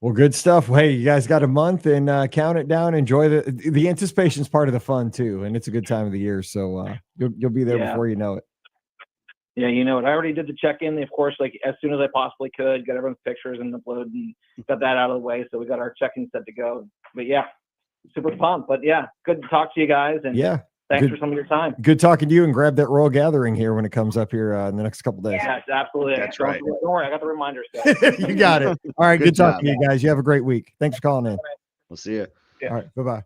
Well, good stuff. Hey, you guys got a month and count it down. Enjoy the anticipation is part of the fun too, and it's a good time of the year. So you'll be there before you know it. Yeah, you know what? I already did the check-in, of course, like as soon as I possibly could, got everyone's pictures and upload and got that out of the way. So we got our check-in set to go. But yeah, super pumped. But yeah, good to talk to you guys. And thanks for some of your time. Good talking to you, and grab that Royal Gathering here when it comes up here in the next couple days. Yes, absolutely. That's right. Don't worry, I got the reminder set. You got it. All right, good talking to you guys. You have a great week. Thanks for calling in. We'll see you. Yeah. All right, bye-bye.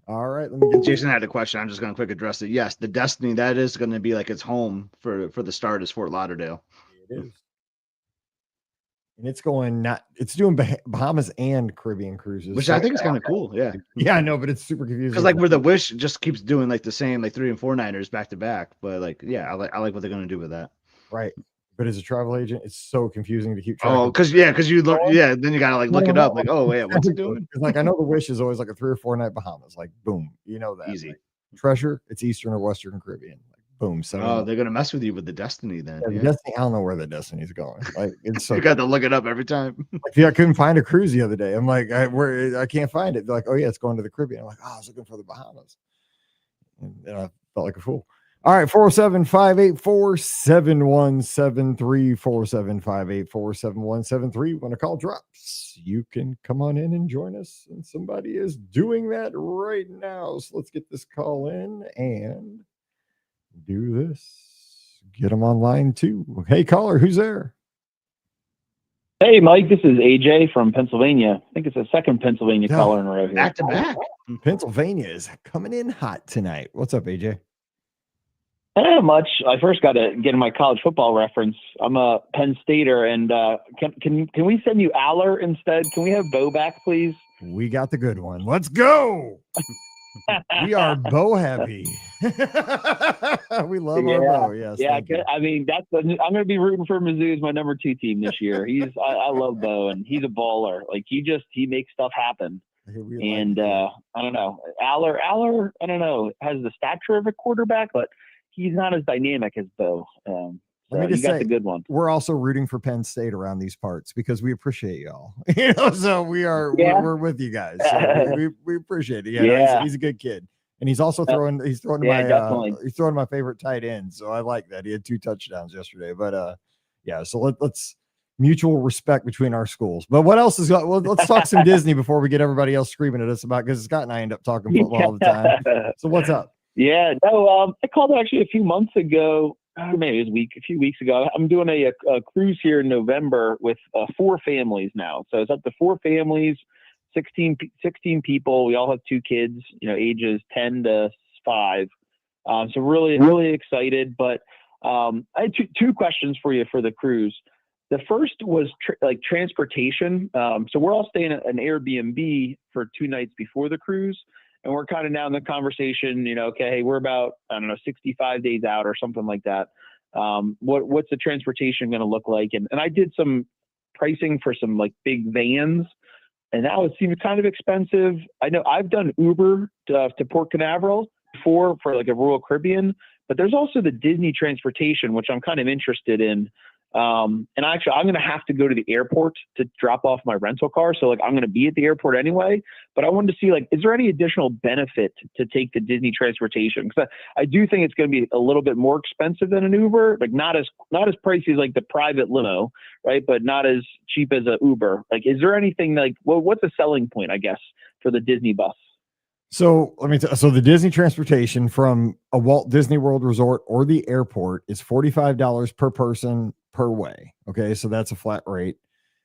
All right, let me get Jason had a question. I'm just going to quick address it. Yes, the Destiny, that is going to be like its home for the start is Fort Lauderdale. It is. And it's doing Bahamas and Caribbean cruises. Which I think is kind of cool. Yeah. Yeah, I know, but it's super confusing. Because like where the Wish just keeps doing like the same, like 3 and 4 nighters back to back. But like, yeah, I like what they're going to do with that. Right. But as a travel agent, it's so confusing to keep track. Oh, because you look, then you gotta like look it up. Like, oh wait, what's it doing? Like I know the Wish is always like a 3 or 4 night Bahamas. Like boom, you know that easy. Like, Treasure, it's Eastern or Western Caribbean. Like boom. So they're gonna mess with you with the Destiny then. The Destiny, I don't know where the Destiny's going. Like it's so you got to look it up every time. Like, I couldn't find a cruise the other day. I'm like, I can't find it. They're like, oh yeah, it's going to the Caribbean. I'm like, I was looking for the Bahamas, and I felt like a fool. All right, 407-584-7173, 407-584-7173. When a call drops, you can come on in and join us. And somebody is doing that right now. So let's get this call in and do this. Get them on line too. Hey, caller, who's there? Hey, Mike, this is AJ from Pennsylvania. I think it's the second Pennsylvania caller in a row here. Back to back. Pennsylvania is coming in hot tonight. What's up, AJ? Not much. I first got to get in my college football reference. I'm a Penn Stater, and can we send you Aller instead? Can we have Bo back, please? We got the good one. Let's go. We are Bo heavy. We love our Bo. Yes. Yeah. I mean, I'm going to be rooting for Mizzou as my number 2 team this year. I love Bo, and he's a baller. Like he makes stuff happen. And I don't know, Aller, I don't know, has the stature of a quarterback, but he's not as dynamic as Bo. So you got the good one. We're also rooting for Penn State around these parts because we appreciate y'all. So we're with you guys. So we appreciate it. Yeah, he's a good kid. And he's also throwing my favorite tight end. So I like that. He had 2 touchdowns yesterday. But so let's mutual respect between our schools. But what else is let's talk some Disney before we get everybody else screaming at us about, because Scott and I end up talking football all the time. So what's up? Yeah, no, I called actually a few months ago. Maybe it was a few weeks ago. I'm doing a cruise here in November with 4 families now. So it's up to 4 families, 16 people. We all have 2 kids, ages 10 to 5. So really, really excited. But I had two questions for you for the cruise. The first was transportation. So we're all staying at an Airbnb for 2 nights before the cruise. And we're kind of now in the conversation, okay, we're about, 65 days out or something like that. What's the transportation going to look like? And I did some pricing for some big vans, and that would seem kind of expensive. I know I've done Uber to Port Canaveral before for a Royal Caribbean, but there's also the Disney transportation, which I'm kind of interested in. And actually, I'm going to have to go to the airport to drop off my rental car. So I'm going to be at the airport anyway, but I wanted to see, is there any additional benefit to take the Disney transportation? Because I do think it's going to be a little bit more expensive than an Uber, not as pricey as the private limo, right? But not as cheap as a Uber. Is there anything what's the selling point, I guess, for the Disney bus? So so the Disney transportation from a Walt Disney World resort or the airport is $45 per person per way. Okay. So that's a flat rate.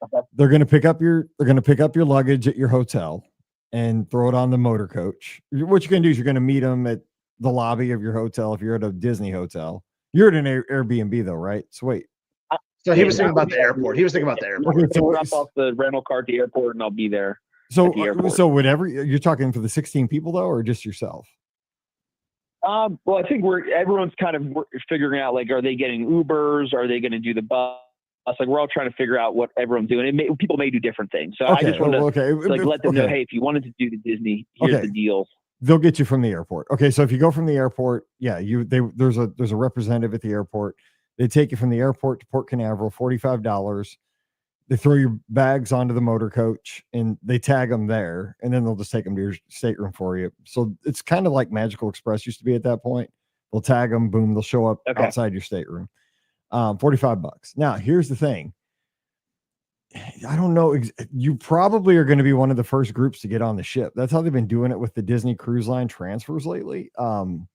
Okay. They're going to pick up your luggage at your hotel and throw it on the motor coach. What you're going to do is you're going to meet them at the lobby of your hotel. If you're at a Disney hotel, you're at an Airbnb though, right? So wait. So he was thinking about the airport. Okay, so drop off the rental car at the airport and I'll be there. So whatever you're talking for the 16 people though, or just yourself? Well, I think everyone's kind of figuring out, are they getting Ubers? Are they going to do the bus? We're all trying to figure out what everyone's doing. People may do different things. So okay. I just want to let them know, hey, if you wanted to do the Disney, here's the deal. They'll get you from the airport. Okay. So if you go from the airport, there's a representative at the airport. They take you from the airport to Port Canaveral, $45. They throw your bags onto the motor coach and they tag them there, and then they'll just take them to your stateroom for you. So it's kind of like Magical Express used to be at that point. They'll tag them, boom, they'll show up outside your stateroom. $45. Now, here's the thing. I don't know. You probably are going to be one of the first groups to get on the ship. That's how they've been doing it with the Disney Cruise Line transfers lately. You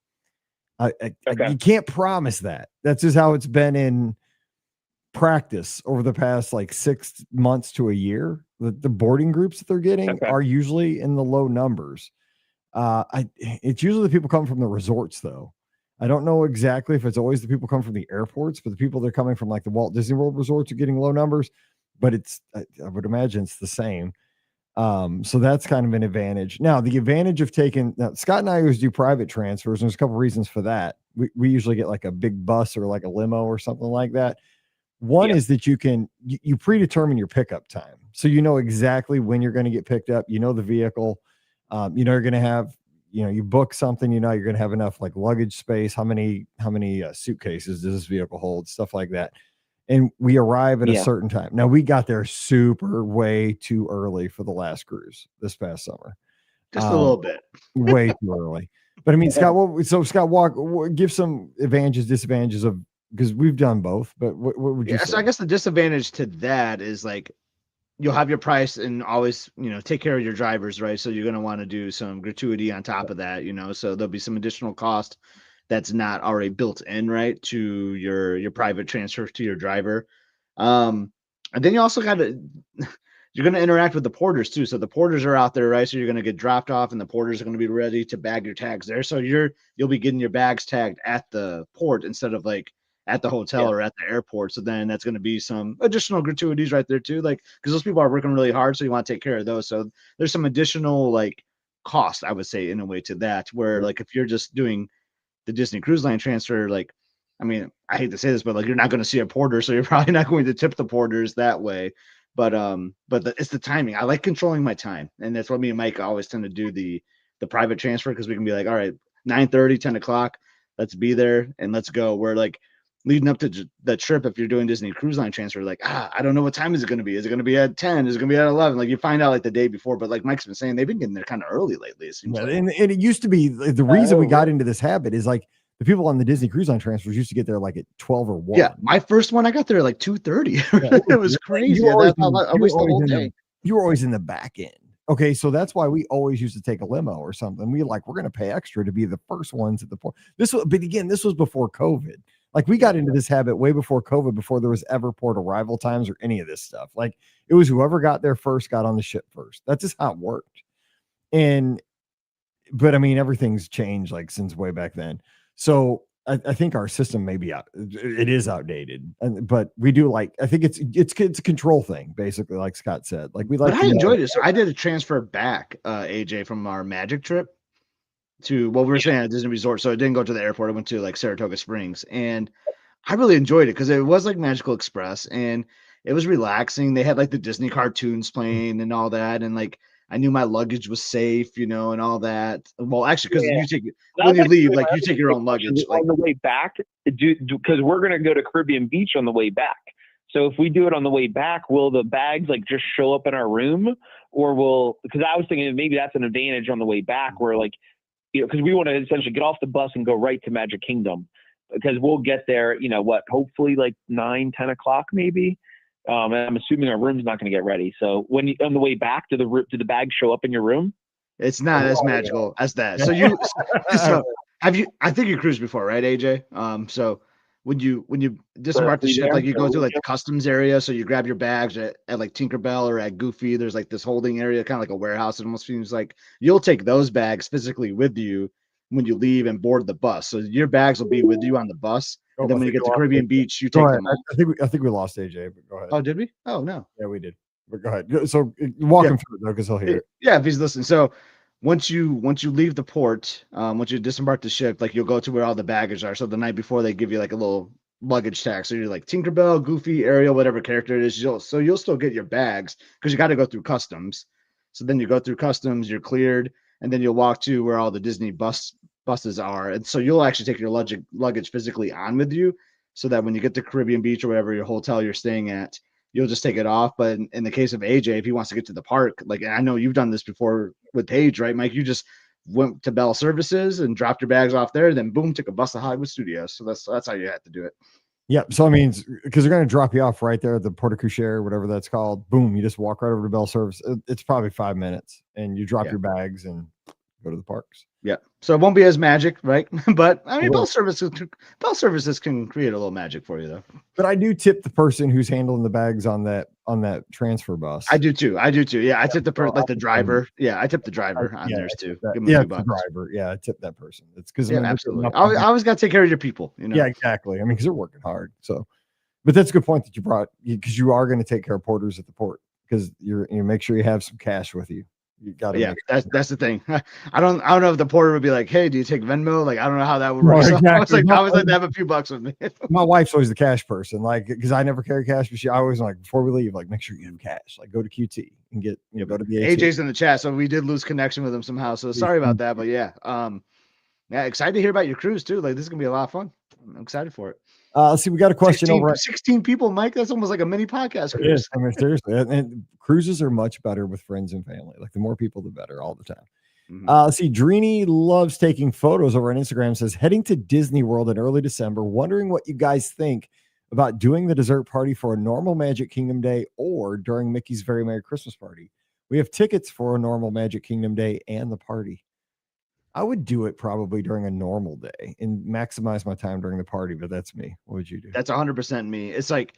can't promise that. That's just how it's been in practice over the past 6 months to a year. The boarding groups that they're getting are usually in the low numbers. It's usually the people come from the resorts though. I don't know exactly if it's always the people come from the airports, but the people that are coming from the Walt Disney World resorts are getting low numbers, but I would imagine it's the same. So that's kind of an advantage. Now the advantage of Scott and I always do private transfers, and there's a couple reasons for that. We usually get a big bus or a limo or something like that. One is that you predetermine your pickup time. So you know exactly when you're going to get picked up, the vehicle, you're going to have, you book something, you're going to have enough luggage space. How many suitcases does this vehicle hold? Stuff like that. And we arrive at a certain time. Now we got there way too early for the last cruise this past summer. Just a little bit. Way too early. But I mean, Scott, give some advantages, disadvantages of, because we've done both, but what would you say? So I guess the disadvantage to that is you'll have your price and always, take care of your drivers, right? So you're going to want to do some gratuity on top of that, so there'll be some additional cost that's not already built in, right, to your private transfer to your driver. And then you also you're going to interact with the porters too. So the porters are out there, right? So you're going to get dropped off and the porters are going to be ready to bag your tags there. So you'll be getting your bags tagged at the port instead of at the hotel or at the airport. So then that's going to be some additional gratuities right there too. Because those people are working really hard. So you want to take care of those. So there's some additional cost, I would say, in a way to that, where if you're just doing the Disney Cruise Line transfer, I mean, I hate to say this, but you're not going to see a porter. So you're probably not going to tip the porters that way. But it's the timing. I like controlling my time, and that's what me and Mike always tend to do the private transfer, because we can be like, all right, 9:30, 10 o'clock, let's be there and let's go. We're like leading up to the trip. If you're doing Disney Cruise Line transfer, like, I don't know what time is it going to be. Is it going to be at 10? Is it going to be at 11? Like you find out like the day before. But like Mike's been saying, they've been getting there kind of early lately. It seems like. And it used to be the reason we got into this habit is like the people on the Disney Cruise Line transfers used to get there like at 12 or 1. Yeah, my first one I got there at like 2:30. It was crazy. I wasted the whole day. You were always in the back end. Okay, so that's why we always used to take a limo or something. We're going to pay extra to be the first ones at the port. But again, this was before COVID. Like we got into this habit way before COVID, before there was ever port arrival times or any of this stuff. Like it was whoever got there first got on the ship first. That's just how it worked. But I mean, everything's changed like since way back then. So I think our system may be it is outdated, but we do like, I think it's a control thing, basically, like Scott said. Like but I enjoyed it. So I did a transfer back, AJ, from our Magic trip to what we were saying at Disney Resort. So I didn't go to the airport. I went to like Saratoga Springs, and I really enjoyed it because it was like Magical Express and it was relaxing. They had like the Disney cartoons playing and all that, and like I knew my luggage was safe, and all that. Well, actually, because you take when you leave, like you take your own luggage. On the way back, because we're gonna go to Caribbean Beach on the way back. So if we do it on the way back, will the bags like just show up in our room, or because I was thinking maybe that's an advantage on the way back, where like, because we want to essentially get off the bus and go right to Magic Kingdom, because we'll get there, hopefully like 9, 10 o'clock maybe. And I'm assuming our room's not going to get ready. So when on the way back, do the bags show up in your room? It's not as magical as that. So I think you cruised before, right, AJ? So when you disembark the ship, like you go through like the customs area, so you grab your bags at like Tinkerbell or at Goofy. There's like this holding area, kind of like a warehouse. It almost seems like you'll take those bags physically with you when you leave and board the bus. So your bags will be with you on the bus. And then when you get to Caribbean Beach, you take them off. I think we lost AJ, but go ahead. Oh, did we? Oh, no. Yeah, we did. But go ahead. So walk him through it though, because he'll hear it. Yeah, if he's listening. So once you leave the port, once you disembark the ship, like you'll go to where all the baggage are. So the night before, they give you like a little luggage tag. So you're like Tinkerbell, Goofy, Ariel, whatever character it is. You'll still get your bags because you got to go through customs. So then you go through customs, you're cleared, and then you'll walk to where all the Disney buses are. And so you'll actually take your luggage physically on with you, so that when you get to Caribbean Beach or whatever your hotel you're staying at, you'll just take it off. But in the case of AJ, if he wants to get to the park, like I know you've done this before with Paige, right, Mike? You just went to Bell Services and dropped your bags off there, then boom, took a bus to Hollywood Studios. So that's how you have to do it. Yeah. So I mean, because they're going to drop you off right there at the Porte Cochere, whatever that's called. Boom, you just walk right over to Bell Service. It's probably 5 minutes, and you drop your bags and go to the parks. Yeah. So it won't be as magic, right? But I mean, Bell Services can create a little magic for you, though. But I do tip the person who's handling the bags on that transfer bus. I do too. Yeah, I tip the the driver. Yeah, I tip the driver on theirs too. The driver. Yeah, I tip that person. It's because absolutely. I always got to take care of your people. Yeah, exactly. I mean, because they're working hard. So, but that's a good point that you brought, because you are going to take care of porters at the port, because you make sure you have some cash with you. You got to. Yeah, that's the thing. I don't know if the porter would be like, "Hey, do you take Venmo?" Like, I don't know how that would work. So exactly. I was like to have a few bucks with me. My wife's always the cash person, like, because I never carry cash, but she always like, before we leave, like, make sure you have cash. Like, go to QT and get go to the ATM. AJ's in the chat, so we did lose connection with him somehow. So sorry about that, but yeah, excited to hear about your cruise too. Like, this is gonna be a lot of fun. I'm excited for it. Let's see, we got a question 16 people, Mike. That's almost like a mini podcast cruise. I mean, seriously, and cruises are much better with friends and family. Like, the more people, the better, all the time. Mm-hmm. Let's see, Dreeny loves taking photos over on Instagram. Says, heading to Disney World in early December. Wondering what you guys think about doing the dessert party for a normal Magic Kingdom day or during Mickey's Very Merry Christmas Party. We have tickets for a normal Magic Kingdom day and the party. I would do it probably during a normal day and maximize my time during the party, but that's me. What would you do? That's 100% me. It's like,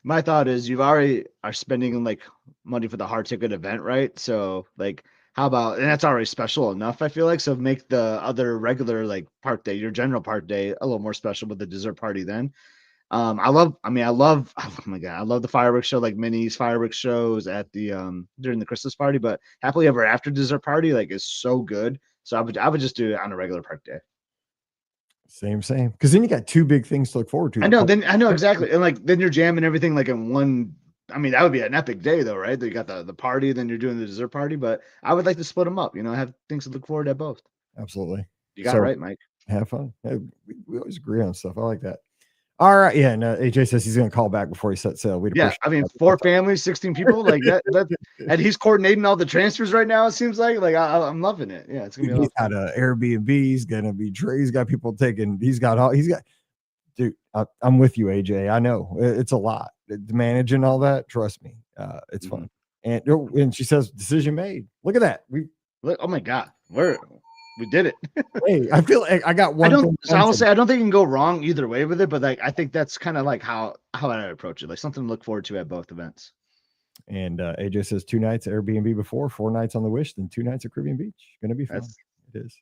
my thought is you already are spending like money for the hard ticket event, right? So like, how about, and that's already special enough, I feel like. So make the other regular like park day, your general park day, a little more special with the dessert party then. I love the fireworks show, like Minnie's fireworks shows at the during the Christmas party, but happily ever after dessert party like is so good. So I would just do it on a regular park day. Same. Because then you got two big things to look forward to. I know exactly. And like then you're jamming everything like in one I mean, that would be an epic day, though, right? You got the party, then you're doing the dessert party. But I would like to split them up. Have things to look forward to both. Absolutely. You got it right, Mike. Have fun. Hey, we always agree on stuff. I like that. All right. Yeah. No, AJ says he's going to call back before he sets sail. I mean, 4 families, 16 people, like that, and he's coordinating all the transfers right now. It seems like I'm loving it. Yeah, it's gonna be. He's got an Airbnb. He's gonna be. He's got people taking. He's got. Dude, I'm with you, AJ. I know it's a lot managing all that. Trust me, it's fun. And she says, decision made. Look at that. Oh my God, we did it. Hey, I feel like I got one. I will say I don't think you can go wrong either way with it, but like I think that's kind of like how I approach it, like something to look forward to at both events. And AJ says 2 nights at Airbnb before, 4 nights on the Wish, then 2 nights at Caribbean Beach. Gonna be fun. It is.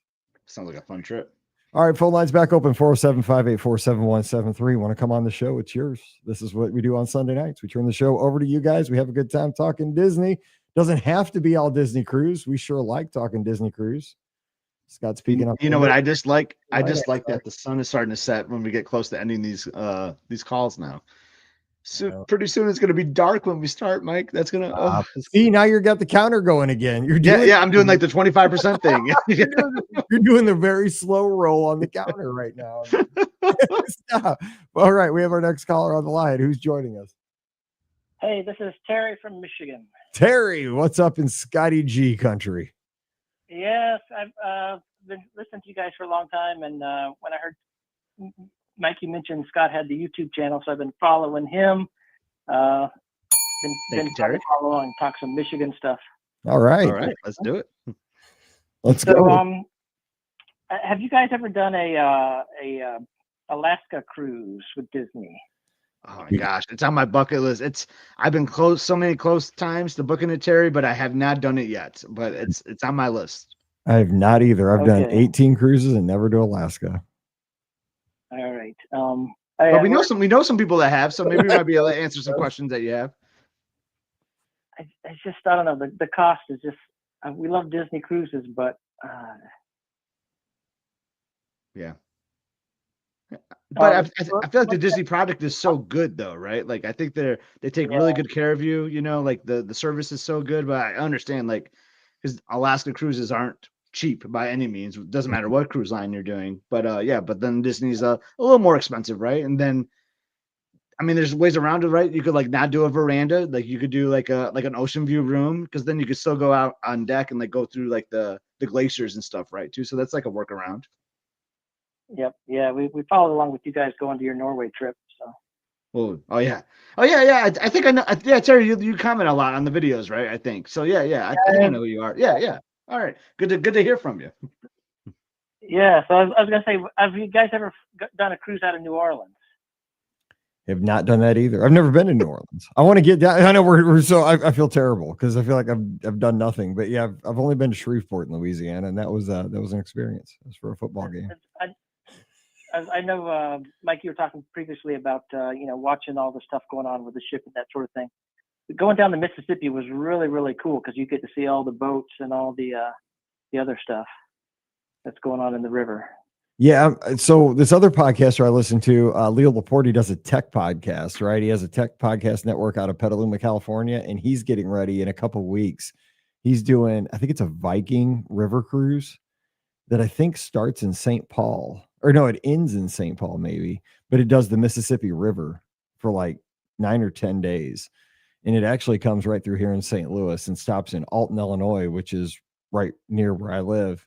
Sounds like a fun trip. All right, phone lines back open, 407-584-7173. Want to come on the show? It's yours. This is what we do on Sunday nights. We turn the show over to you guys. We have a good time talking Disney. Doesn't have to be all Disney cruise. We sure like talking Disney cruise. Scott speaking up. You know what I just like? I just like that the sun is starting to set when we get close to ending these calls now. So pretty soon it's going to be dark when we start, Mike. That's going to see, now you got the counter going again. You're doing I'm doing like the 25% thing. You're doing the very slow roll on the counter right now. Stop. All right, we have our next caller on the line. Who's joining us? Hey, this is Terry from Michigan. Terry, what's up in Scotty G country? Yes, I've been listening to you guys for a long time, and when I heard Mikey mentioned Scott had the YouTube channel, so I've been following him. Been trying to follow along, talk some Michigan stuff. All right, let's do it. Let's go. Have you guys ever done a Alaska cruise with Disney? Oh my gosh, it's on my bucket list. I've been so many close times to booking it, Terry, but I have not done it yet. But it's on my list. I have not either. I've done 18 cruises and never do Alaska. All right. But we know some people that have, so maybe we might be able to answer some questions that you have. I just, I don't know. The cost is just. We love Disney cruises, but yeah. But I feel like the Disney product is so good, though, right? Like I think they take really good care of you. Like the service is so good. But I understand, like, because Alaska cruises aren't cheap by any means. It doesn't matter what cruise line you're doing. But but then Disney's a little more expensive, right? And then, I mean, there's ways around it, right? You could like not do a veranda, like you could do like an ocean view room, because then you could still go out on deck and like go through like the glaciers and stuff, right? Too. So that's like a workaround. Yep. Yeah, we followed along with you guys going to your Norway trip. So. Well, oh yeah. I think I know. Yeah, Terry, you comment a lot on the videos, right? I think so. Yeah. I think I know who you are. Yeah. All right. Good to hear from you. Yeah. So I was gonna say, have you guys ever done a cruise out of New Orleans? Have not done that either. I've never been to New Orleans. I want to get down. I know we're so I feel terrible because I feel like I've done nothing. But yeah, I've only been to Shreveport in Louisiana, and that was an experience. It was for a football game. I know, Mike, you were talking previously about, watching all the stuff going on with the ship and that sort of thing. Going down the Mississippi was really, really cool because you get to see all the boats and all the other stuff that's going on in the river. Yeah. So this other podcaster I listen to, Leo Laporte, he does a tech podcast, right? He has a tech podcast network out of Petaluma, California, and he's getting ready in a couple of weeks. He's doing, I think it's a Viking river cruise that I think starts in St. Paul. Or no, it ends in St. Paul maybe, but it does the Mississippi River for like 9 or 10 days. And it actually comes right through here in St. Louis and stops in Alton, Illinois, which is right near where I live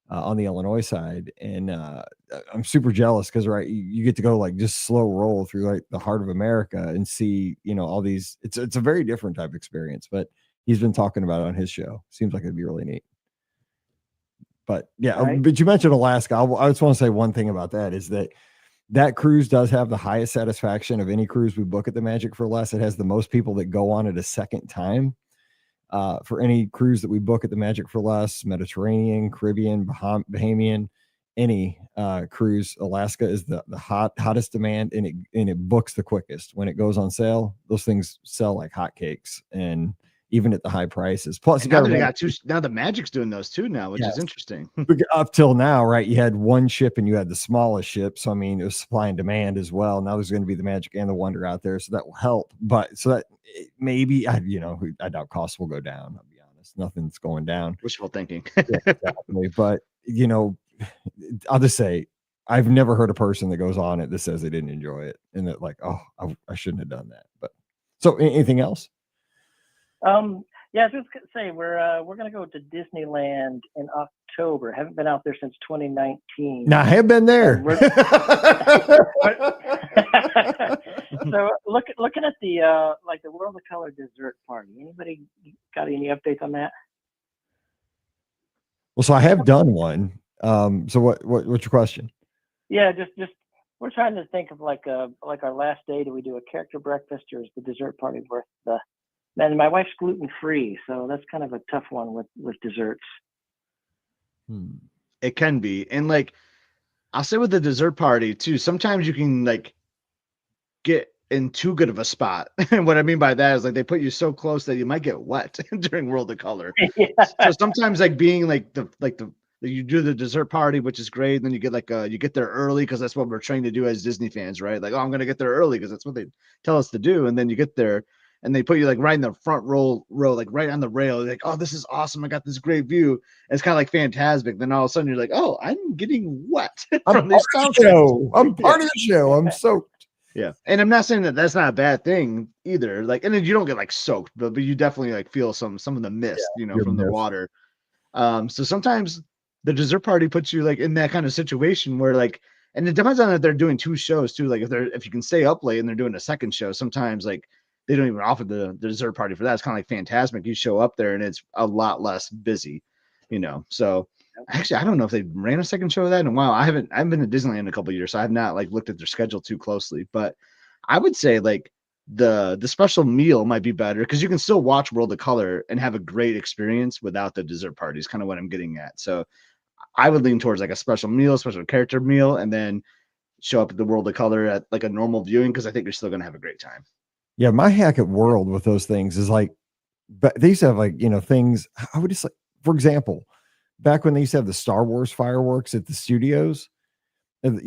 on the Illinois side. And I'm super jealous because, right, you get to go like just slow roll through like the heart of America and see, all these, it's a very different type of experience, but he's been talking about it on his show. Seems like it'd be really neat. But yeah, right. But you mentioned Alaska. I just want to say one thing about that is that cruise does have the highest satisfaction of any cruise we book at the Magic for Less. It has the most people that go on it a second time for any cruise that we book at the Magic for Less, Mediterranean, Caribbean, Bahamian, any cruise. Alaska is the hottest demand, and it books the quickest. When it goes on sale, those things sell like hotcakes. And even at the high prices. Plus, now they got two. Now the Magic's doing those too now, which is interesting. Up till now, right? You had one ship and you had the smallest ship. So I mean, it was supply and demand as well. Now there's going to be the Magic and the Wonder out there, so that will help. But so that maybe I doubt costs will go down. I'll be honest, nothing's going down. Wishful thinking. Yeah, exactly. But I'll just say, I've never heard a person that goes on it that says they didn't enjoy it and that like, oh, I shouldn't have done that. But so anything else? Yeah, I was just gonna say we're gonna go to Disneyland in October. Haven't been out there since 2019. Now I have been there. So looking at the like the World of Color dessert party. Anybody got any updates on that? Well, so I have done one. So what's your question? Yeah, just we're trying to think of like our last day. Do we do a character breakfast or is the dessert party worth the? And my wife's gluten free, so that's kind of a tough one with desserts. It can be, and like I'll say with the dessert party too. Sometimes you can like get in too good of a spot, and what I mean by that is like they put you so close that you might get wet during World of Color. Yeah. So sometimes like being like the you do the dessert party, which is great. And then you get like you get there early because that's what we're trained to do as Disney fans, right? Like, oh, I'm gonna get there early because that's what they tell us to do, and then you get there. And they put you like right in the front row, like right on the rail. You're like, oh, this is awesome. I got this great view. And it's kind of like Fantasmic. Then all of a sudden you're like, oh, I'm getting wet from this show. I'm part of the show. I'm soaked. Yeah. And I'm not saying that that's not a bad thing either. Like, and then you don't get like soaked, but you definitely like feel some of the mist, from the water. So sometimes the dessert party puts you like in that kind of situation where like, and it depends on if they're doing two shows too. Like if you can stay up late and they're doing a second show, sometimes like they don't even offer the dessert party for that. It's kind of like Fantasmic. You show up there and it's a lot less busy, So actually, I don't know if they ran a second show of that in a while. I haven't been to Disneyland in a couple of years, so I have not like looked at their schedule too closely. But I would say like the special meal might be better because you can still watch World of Color and have a great experience without the dessert party. Is kind of what I'm getting at. So I would lean towards like a special meal, special character meal, and then show up at the World of Color at like a normal viewing because I think you're still gonna have a great time. Yeah, my hack at World with those things is like, but they used to have like, things. I would just like, for example, back when they used to have the Star Wars fireworks at the studios, at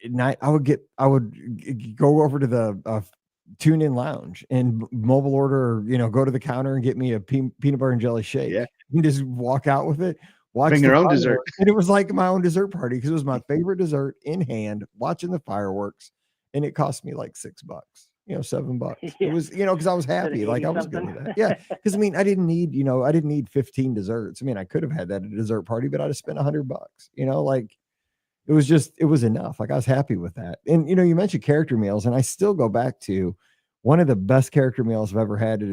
night, I would go over to the Tune In Lounge and mobile order, go to the counter and get me a peanut butter and jelly shake. Yeah. And just walk out with it. Bring your own dessert. And it was like my own dessert party because it was my favorite dessert in hand, watching the fireworks. And it cost me like $6. $7. Yeah. It was, because I was happy. Like I was good with that. Yeah. Because I didn't need 15 desserts. I could have had that at a dessert party, but I'd have spent $100. Like it was enough. Like I was happy with that. And you mentioned character meals, and I still go back to one of the best character meals I've ever had at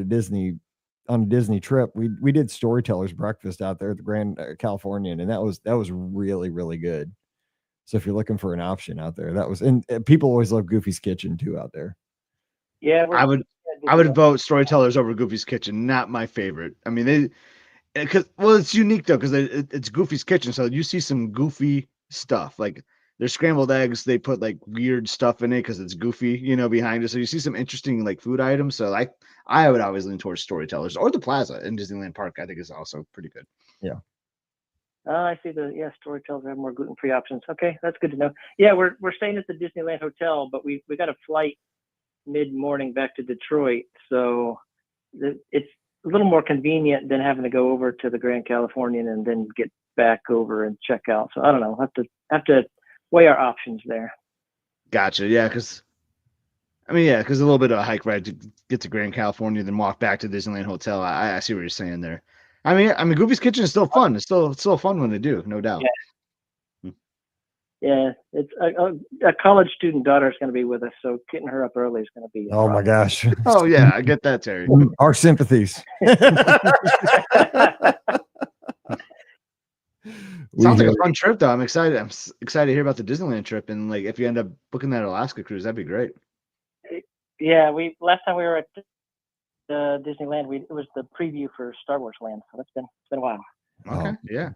on a Disney trip. We did Storytellers breakfast out there at the Grand Californian, and that was really, really good. So if you're looking for an option out there, that was, and people always love Goofy's Kitchen too out there. Yeah, I would vote Storytellers over Goofy's Kitchen. Not my favorite. It's unique though because it's Goofy's Kitchen, so you see some goofy stuff like there's scrambled eggs. They put like weird stuff in it because it's goofy, behind it. So you see some interesting like food items. So I would always lean towards Storytellers or the Plaza in Disneyland Park. I think is also pretty good. Yeah. I see Storytellers have more gluten-free options. Okay, that's good to know. Yeah, we're staying at the Disneyland Hotel, but we got a flight mid-morning back to Detroit, so it's a little more convenient than having to go over to the Grand Californian and then get back over and check out. So I don't know, have to weigh our options there. Gotcha. Yeah, because a little bit of a hike ride to get to Grand California, then walk back to Disneyland Hotel. I see what you're saying there. Goofy's Kitchen is still fun. It's still a fun one to do, no doubt. Yeah. Yeah, it's a college student daughter is going to be with us, so getting her up early is going to be. Oh my gosh! Oh yeah, I get that, Terry. Our sympathies. Sounds like a fun trip, though. I'm excited. I'm excited to hear about the Disneyland trip, and like if you end up booking that Alaska cruise, that'd be great. Yeah, last time we were at Disneyland, it was the preview for Star Wars Land, so it's been a while. Okay, yeah.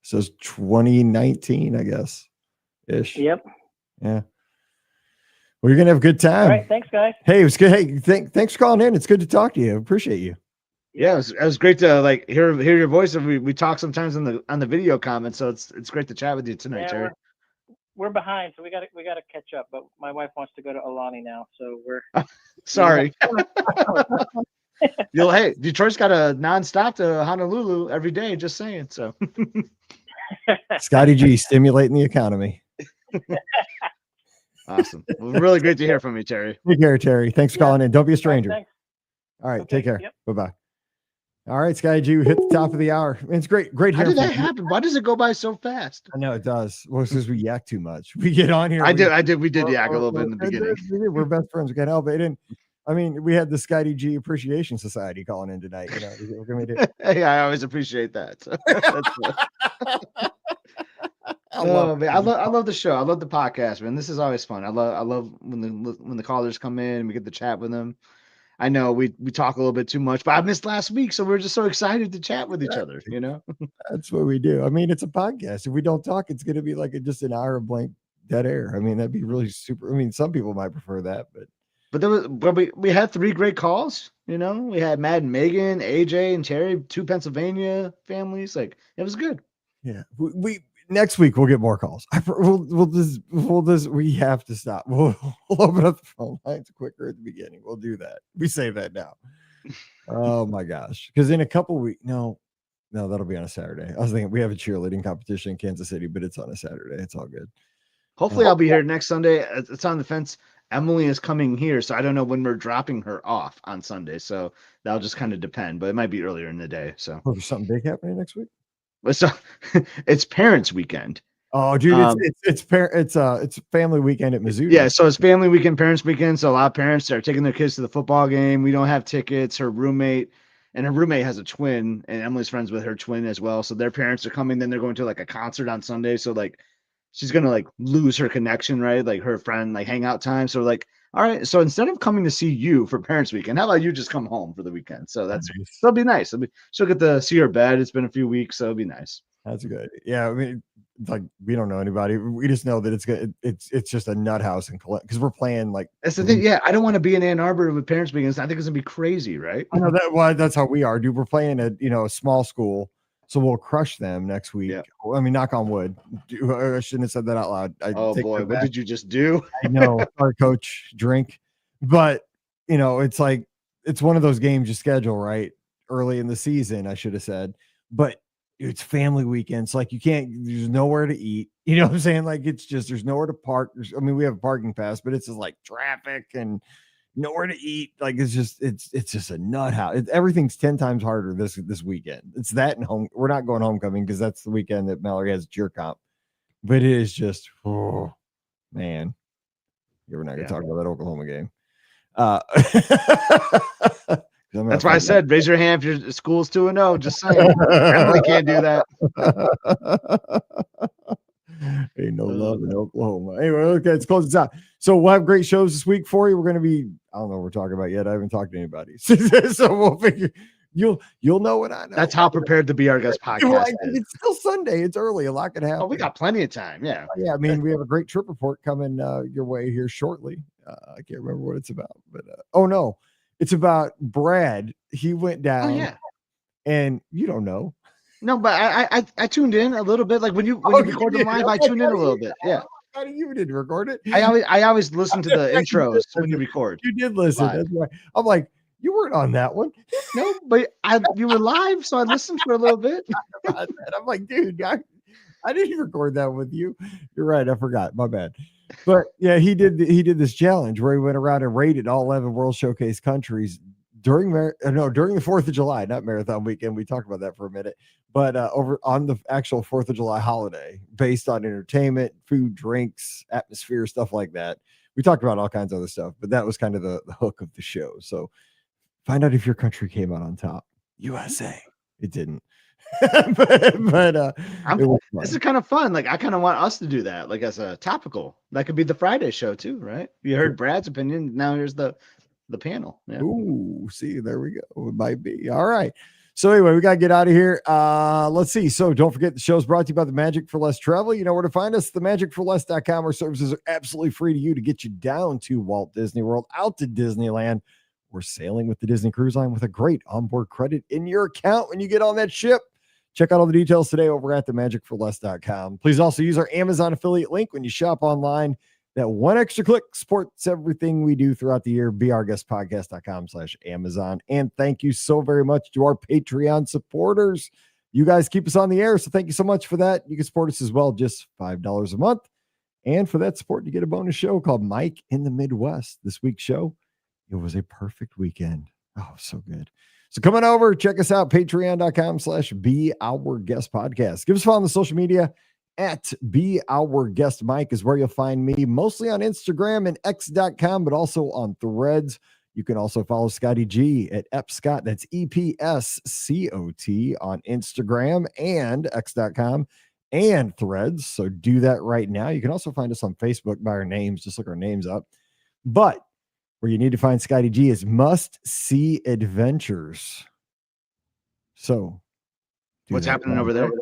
So it's 2019, I guess, ish. Yep. Yeah. Well, you're gonna have a good time. All right. Thanks, guys. Hey, it was good. Hey, thanks for calling in. It's good to talk to you. I appreciate you. Yeah, it was great to like hear your voice. And we talk sometimes on the video comments, so it's great to chat with you tonight, Terry. We're behind, so we got to catch up. But my wife wants to go to Alani now, so we're sorry. Hey, Detroit's got a nonstop to Honolulu every day. Just saying. So, Scotty G stimulating the economy. Awesome. Well, really great to hear from you, Terry. Take care, Terry. Thanks for calling in. Don't be a stranger. All right, okay, take care. Yep. Bye-bye. All right, Scotty G, we hit the top of the hour. It's great How did that happen? Why does it go by so fast? I know it does. Well, it's because we yak too much. We get on here. We did yak a little bit in the beginning. We're best friends. We can't help it. We had the Scotty G Appreciation Society calling in tonight. We're gonna do. Hey, I always appreciate that. So I love the show. I love the podcast, man. This is always fun. I love when the callers come in and we get to chat with them. I know we talk a little bit too much, but I missed last week, so we're just so excited to chat with each other. That's what we do. It's a podcast. If we don't talk, it's going to be like just an hour of blank dead air. That'd be really super. Some people might prefer that, but we had 3 great calls. We had Matt and Megan, AJ and Terry, 2 Pennsylvania families. Like, it was good. Yeah, we next week we'll get more calls. We have to stop. We'll open up the phone lines quicker at the beginning. We'll do that. We say that now. Oh my gosh. Because in a couple weeks, no, that'll be on a Saturday. I was thinking we have a cheerleading competition in Kansas City, but it's on a Saturday. It's all good. Hopefully I'll be here next Sunday. It's on the fence. Emily is coming here, so I don't know when we're dropping her off on Sunday. So that'll just kind of depend, but it might be earlier in the day. So there's something big happening next week. So it's parents' weekend. Oh, dude, it's family weekend at Mizzou. Yeah, so it's family weekend, parents' weekend. So a lot of parents are taking their kids to the football game. We don't have tickets. Her roommate has a twin, and Emily's friends with her twin as well. So their parents are coming. Then they're going to like a concert on Sunday. So like she's gonna like lose her connection, right? Like her friend like hangout time. So like, all right. So instead of coming to see you for parents' weekend, how about you just come home for the weekend? So that'll be nice. She'll get to see her bed. It's been a few weeks, so it'll be nice. That's good. Yeah, it's like we don't know anybody. We just know that it's good. It's just a nut house and because we're playing like. That's the thing. Yeah, I don't want to be in Ann Arbor with parents' weekends. I think it's gonna be crazy, right? I know that. Well, that's how we are, dude. We're playing a small school. So we'll crush them next week. Yeah. Knock on wood. I shouldn't have said that out loud. Oh boy, what did you just do? I know, our coach drink, but it's like it's one of those games you schedule right early in the season. I should have said, but it's family weekends. Like there's nowhere to eat. You know what I'm saying? Like it's just there's nowhere to park. We have a parking pass, but it's just like traffic and nowhere to eat. Like it's just a nut house. Everything's 10 times harder this weekend. It's that and home. We're not going homecoming because that's the weekend that Mallory has a cheer comp. But it is just, oh man, we're not gonna talk about that Oklahoma game. That's why I said raise your hand if your school's 2-0. Just saying, Emily can't do that. Ain't no love in Oklahoma. Anyway, okay, let's close this out. So we'll have great shows this week for you. We're going to be, I don't know what we're talking about yet. I haven't talked to anybody. So we'll figure, you'll know what I know. That's how prepared to be our guest podcast is. It's still Sunday. It's early. A lot could happen. Oh, we got plenty of time. Yeah. Yeah. We have a great trip report coming your way here shortly. I can't remember what it's about, but no, it's about Brad. He went down. Oh, yeah. And you don't know. No, but I tuned in a little bit. Like when you record them live, I tuned in a little bit. Yeah. You didn't record it. I always listen to the intros when you record. You did listen. Live. That's right. I'm like, you weren't on that one. No, but you were live, so I listened for a little bit. I'm like, dude, I didn't record that with you. You're right. I forgot. My bad. But yeah, he did this challenge where he went around and rated all 11 World Showcase countries during the 4th of July, not marathon weekend. We talked about that for a minute, but over on the actual 4th of July holiday, based on entertainment, food, drinks, atmosphere, stuff like that. We talked about all kinds of other stuff, but that was kind of the hook of the show. So find out if your country came out on top. USA. It didn't. but this is kind of fun. Like I kind of want us to do that, like as a topical. That could be the Friday show too, right? You heard Brad's opinion. Now here's the panel. Yeah. Ooh, see, there we go. It might be. All right. So anyway, we got to get out of here. Let's see. So don't forget the show's brought to you by the Magic for Less Travel. You know where to find us, themagicforless.com. Our services are absolutely free to you to get you down to Walt Disney World, out to Disneyland, or sailing with the Disney Cruise Line with a great onboard credit in your account when you get on that ship. Check out all the details today over at themagicforless.com. Please also use our Amazon affiliate link when you shop online. That one extra click supports everything we do throughout the year. beourguestpodcast.com/Amazon. And thank you so very much to our Patreon supporters. You guys keep us on the air, so thank you so much for that. You can support us as well, just $5 a month. And for that support, you get a bonus show called Mike in the Midwest. This week's show, it was a perfect weekend. Oh, so good. So come on over, check us out, patreon.com/beourguestpodcast. Give us a follow on the social media at Be Our Guest Mike is where you'll find me, mostly on Instagram and x.com, but also on Threads. You can also follow Scotty G at epscott. That's EPSCOT on Instagram and x.com and Threads. So do that right now. You can also find us on Facebook by our names. Just look our names up. But where you need to find Scotty G is Must See Adventures. So what's happening over there?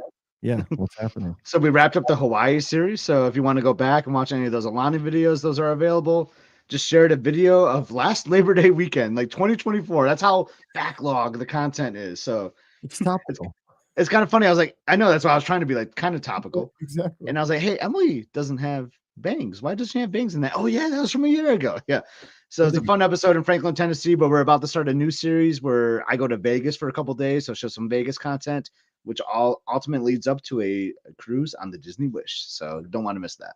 Yeah, what's happening? So we wrapped up the Hawaii series. So if you want to go back and watch any of those Alani videos, those are available. Just shared a video of last Labor Day weekend, like 2024. That's how backlog the content is. So it's topical. It's kind of funny. I was like, I know that's why I was trying to be like kind of topical. Exactly. And I was like, hey, Emily doesn't have bangs. Why does she have bangs in that? Oh yeah, that was from a year ago. Yeah. So it's a fun episode in Franklin, Tennessee, but we're about to start a new series where I go to Vegas for a couple days. So show some Vegas content, which all ultimately leads up to a cruise on the Disney Wish. So don't want to miss that.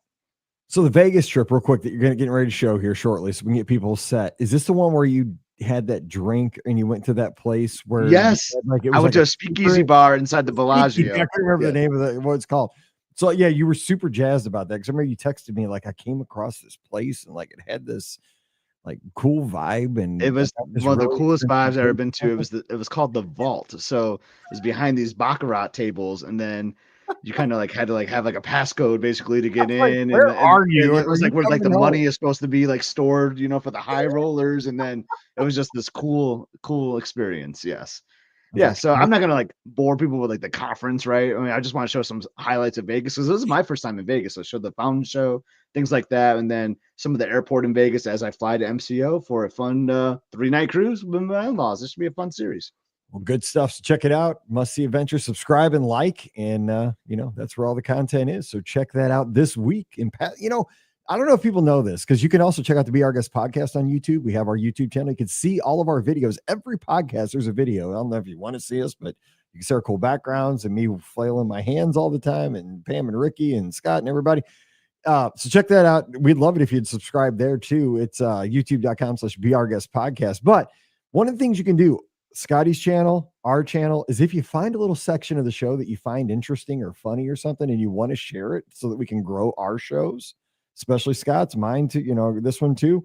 So the Vegas trip, real quick, that you're getting ready to show here shortly, so we can get people set. Is this the one where you had that drink and you went to that place where? Yes, I went to a speakeasy bar inside the Bellagio. I can't remember the name of what it's called. So yeah, you were super jazzed about that because I remember you texted me like I came across this place and like it had this like cool vibe, and it was one of the coolest vibes I've ever been to. It was called the Vault. So it was behind these baccarat tables, and then you kind of like had to like have like a passcode basically to get in. Where are you? It was like where like the money is supposed to be like stored, you know, for the high rollers, and then it was just this cool experience. Yes. Yeah, so I'm not gonna like bore people with like the conference, right? I mean, I just want to show some highlights of Vegas because this is my first time in Vegas. So I showed the fountain show, things like that, and then some of the airport in Vegas as I fly to MCO for a fun 3-night cruise with my in-laws. This should be a fun series. Well, good stuff. So check it out. Must See Adventure. Subscribe and like, and that's where all the content is. So check that out this week. And I don't know if people know this because you can also check out the Be Our Guest podcast on YouTube. We have our YouTube channel. You can see all of our videos. Every podcast, there's a video. I don't know if you want to see us, but you can see our cool backgrounds and me flailing my hands all the time, and Pam and Ricky and Scott and everybody. So check that out. We'd love it if you'd subscribe there too. It's youtube.com/Be Our Guest podcast. But one of the things you can do, Scotty's channel, our channel, is if you find a little section of the show that you find interesting or funny or something and you want to share it so that we can grow our shows, especially Scott's, mine too, this one too,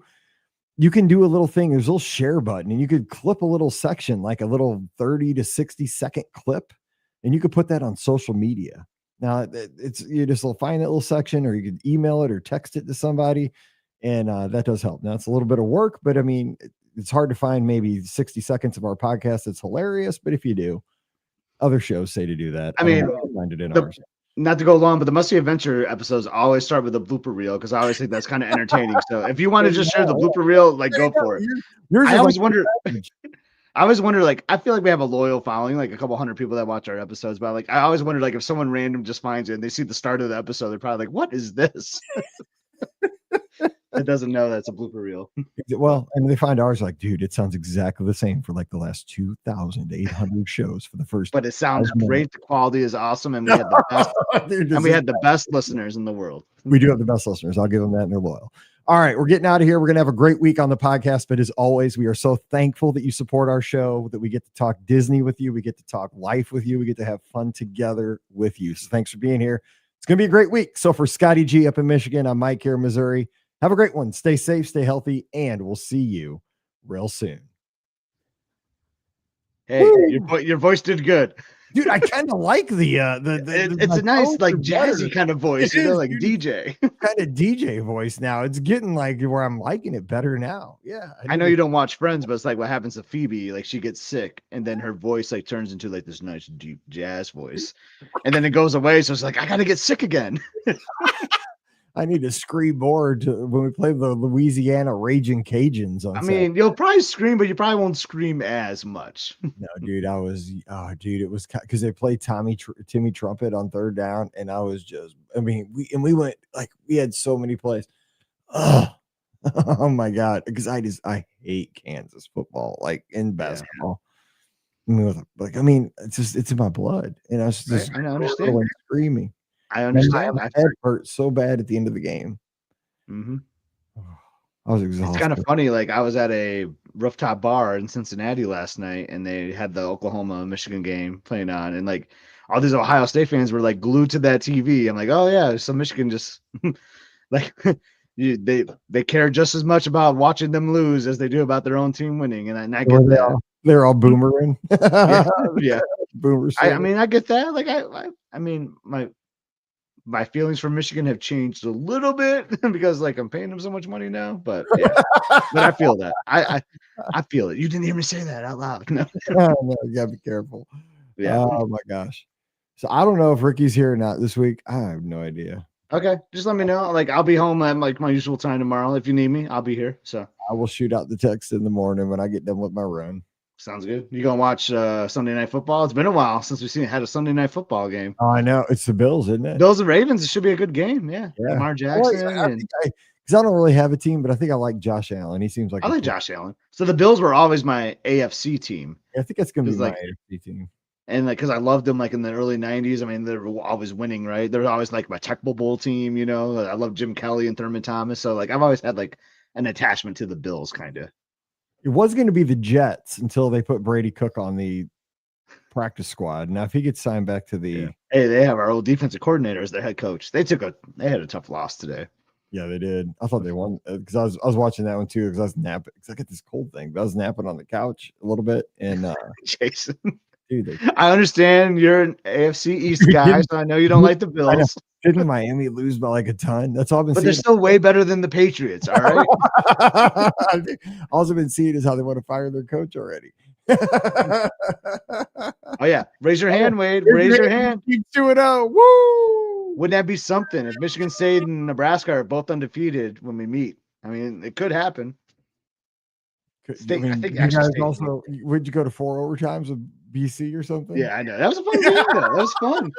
you can do a little thing. There's a little share button and you could clip a little section, like a little 30 to 60 second clip, and you could put that on social media. Now you just will find that little section, or you could email it or text it to somebody, and that does help. Now it's a little bit of work, but I mean, it's hard to find maybe 60 seconds of our podcast that's hilarious, but if you do, other shows say to do that. I mean, find it in ours. Not to go long, but the Must See Adventure episodes always start with a blooper reel because I always think that's kind of entertaining. So if you want to just share the blooper reel, like go for it. I always wonder, like, I feel like we have a loyal following, like a couple hundred people that watch our episodes, but like I always wonder, like, if someone random just finds it and they see the start of the episode, they're probably like, "What is this?" It doesn't know that's a blooper reel. Well, and they find ours like, dude, it sounds exactly the same for like the last 2,800 shows for the first. But it sounds great. The quality is awesome, and we had the best. And we had the best listeners in the world. We do have the best listeners. I'll give them that, and they're loyal. All right, we're getting out of here. We're gonna have a great week on the podcast. But as always, we are so thankful that you support our show, that we get to talk Disney with you, we get to talk life with you, we get to have fun together with you. So thanks for being here. It's gonna be a great week. So for Scotty G up in Michigan, I'm Mike here in Missouri. Have a great one. Stay safe, stay healthy, and we'll see you real soon. Hey, your voice did good. Dude, I kind of like it's a nice, like, jazzy kind of voice, like DJ. Kind of DJ voice now. It's getting like where I'm liking it better now. Yeah. I know you don't watch Friends, but it's like what happens to Phoebe. Like, she gets sick, and then her voice like turns into like this nice deep jazz voice, and then it goes away. So it's like, I gotta get sick again. I need to scream more when we play the Louisiana Raging Cajuns on Saturday. You'll probably scream, but you probably won't scream as much. No, dude, it was because they played Timmy Trumpet on third down, and I was just, we went like we had so many plays. Oh my god, because I hate Kansas football, like in basketball. It's in my blood, and I was just I understand screaming. I understand. My head hurt so bad at the end of the game. Mm-hmm. I was exhausted. It's kind of funny. Like I was at a rooftop bar in Cincinnati last night, and they had the Oklahoma Michigan game playing on, and like all these Ohio State fans were like glued to that TV. I'm like, oh yeah, so Michigan just like they care just as much about watching them lose as they do about their own team winning, and I get that. They're all boomering. Yeah. Boomers. I get that. Like my feelings for Michigan have changed a little bit because like I'm paying them so much money now. But yeah, but I feel that. I feel it. You didn't hear me say that out loud. No, no, you gotta be careful. Yeah. Oh my gosh. So I don't know if Ricky's here or not this week. I have no idea. Okay, just let me know. Like I'll be home at like my usual time tomorrow. If you need me, I'll be here. So I will shoot out the text in the morning when I get done with my run. Sounds good. You gonna watch Sunday Night Football? It's been a while since we've had a Sunday Night Football game. Oh, I know. It's the Bills, isn't it? Bills and Ravens. It should be a good game. Yeah. Lamar Jackson. Because I don't really have a team, but I think I like Josh Allen. He seems like I like Josh Allen. So the Bills were always my AFC team. Yeah, I think that's gonna be my AFC team. And like, because I loved them like in the early '90s. I mean, they were always winning, right? They're always like my Tech Bowl team. You know, I love Jim Kelly and Thurman Thomas. So like, I've always had like an attachment to the Bills, kind of. It was going to be the Jets until they put Brady Cook on the practice squad. Now, if he gets signed back to the hey, they have our old defensive coordinator as their head coach. They had a tough loss today. Yeah, they did. I thought they won because I was watching that one too because I was napping because I got this cold thing. But I was napping on the couch a little bit and Jason. Dude, I understand you're an AFC East guy, so I know you don't like the Bills. Didn't Miami lose by like a ton? That's all I've been seeing. But they're still way better than the Patriots, all right? All I've been seeing is how they want to fire their coach already. Oh, yeah. Raise your hand, Wade. Raise your hand. Keep 2-0. Woo! Wouldn't that be something if Michigan State and Nebraska are both undefeated when we meet? I mean, it could happen. I think you guys also would you go to 4 overtimes with BC or something? Yeah, I know. That was a fun game, though. That was fun.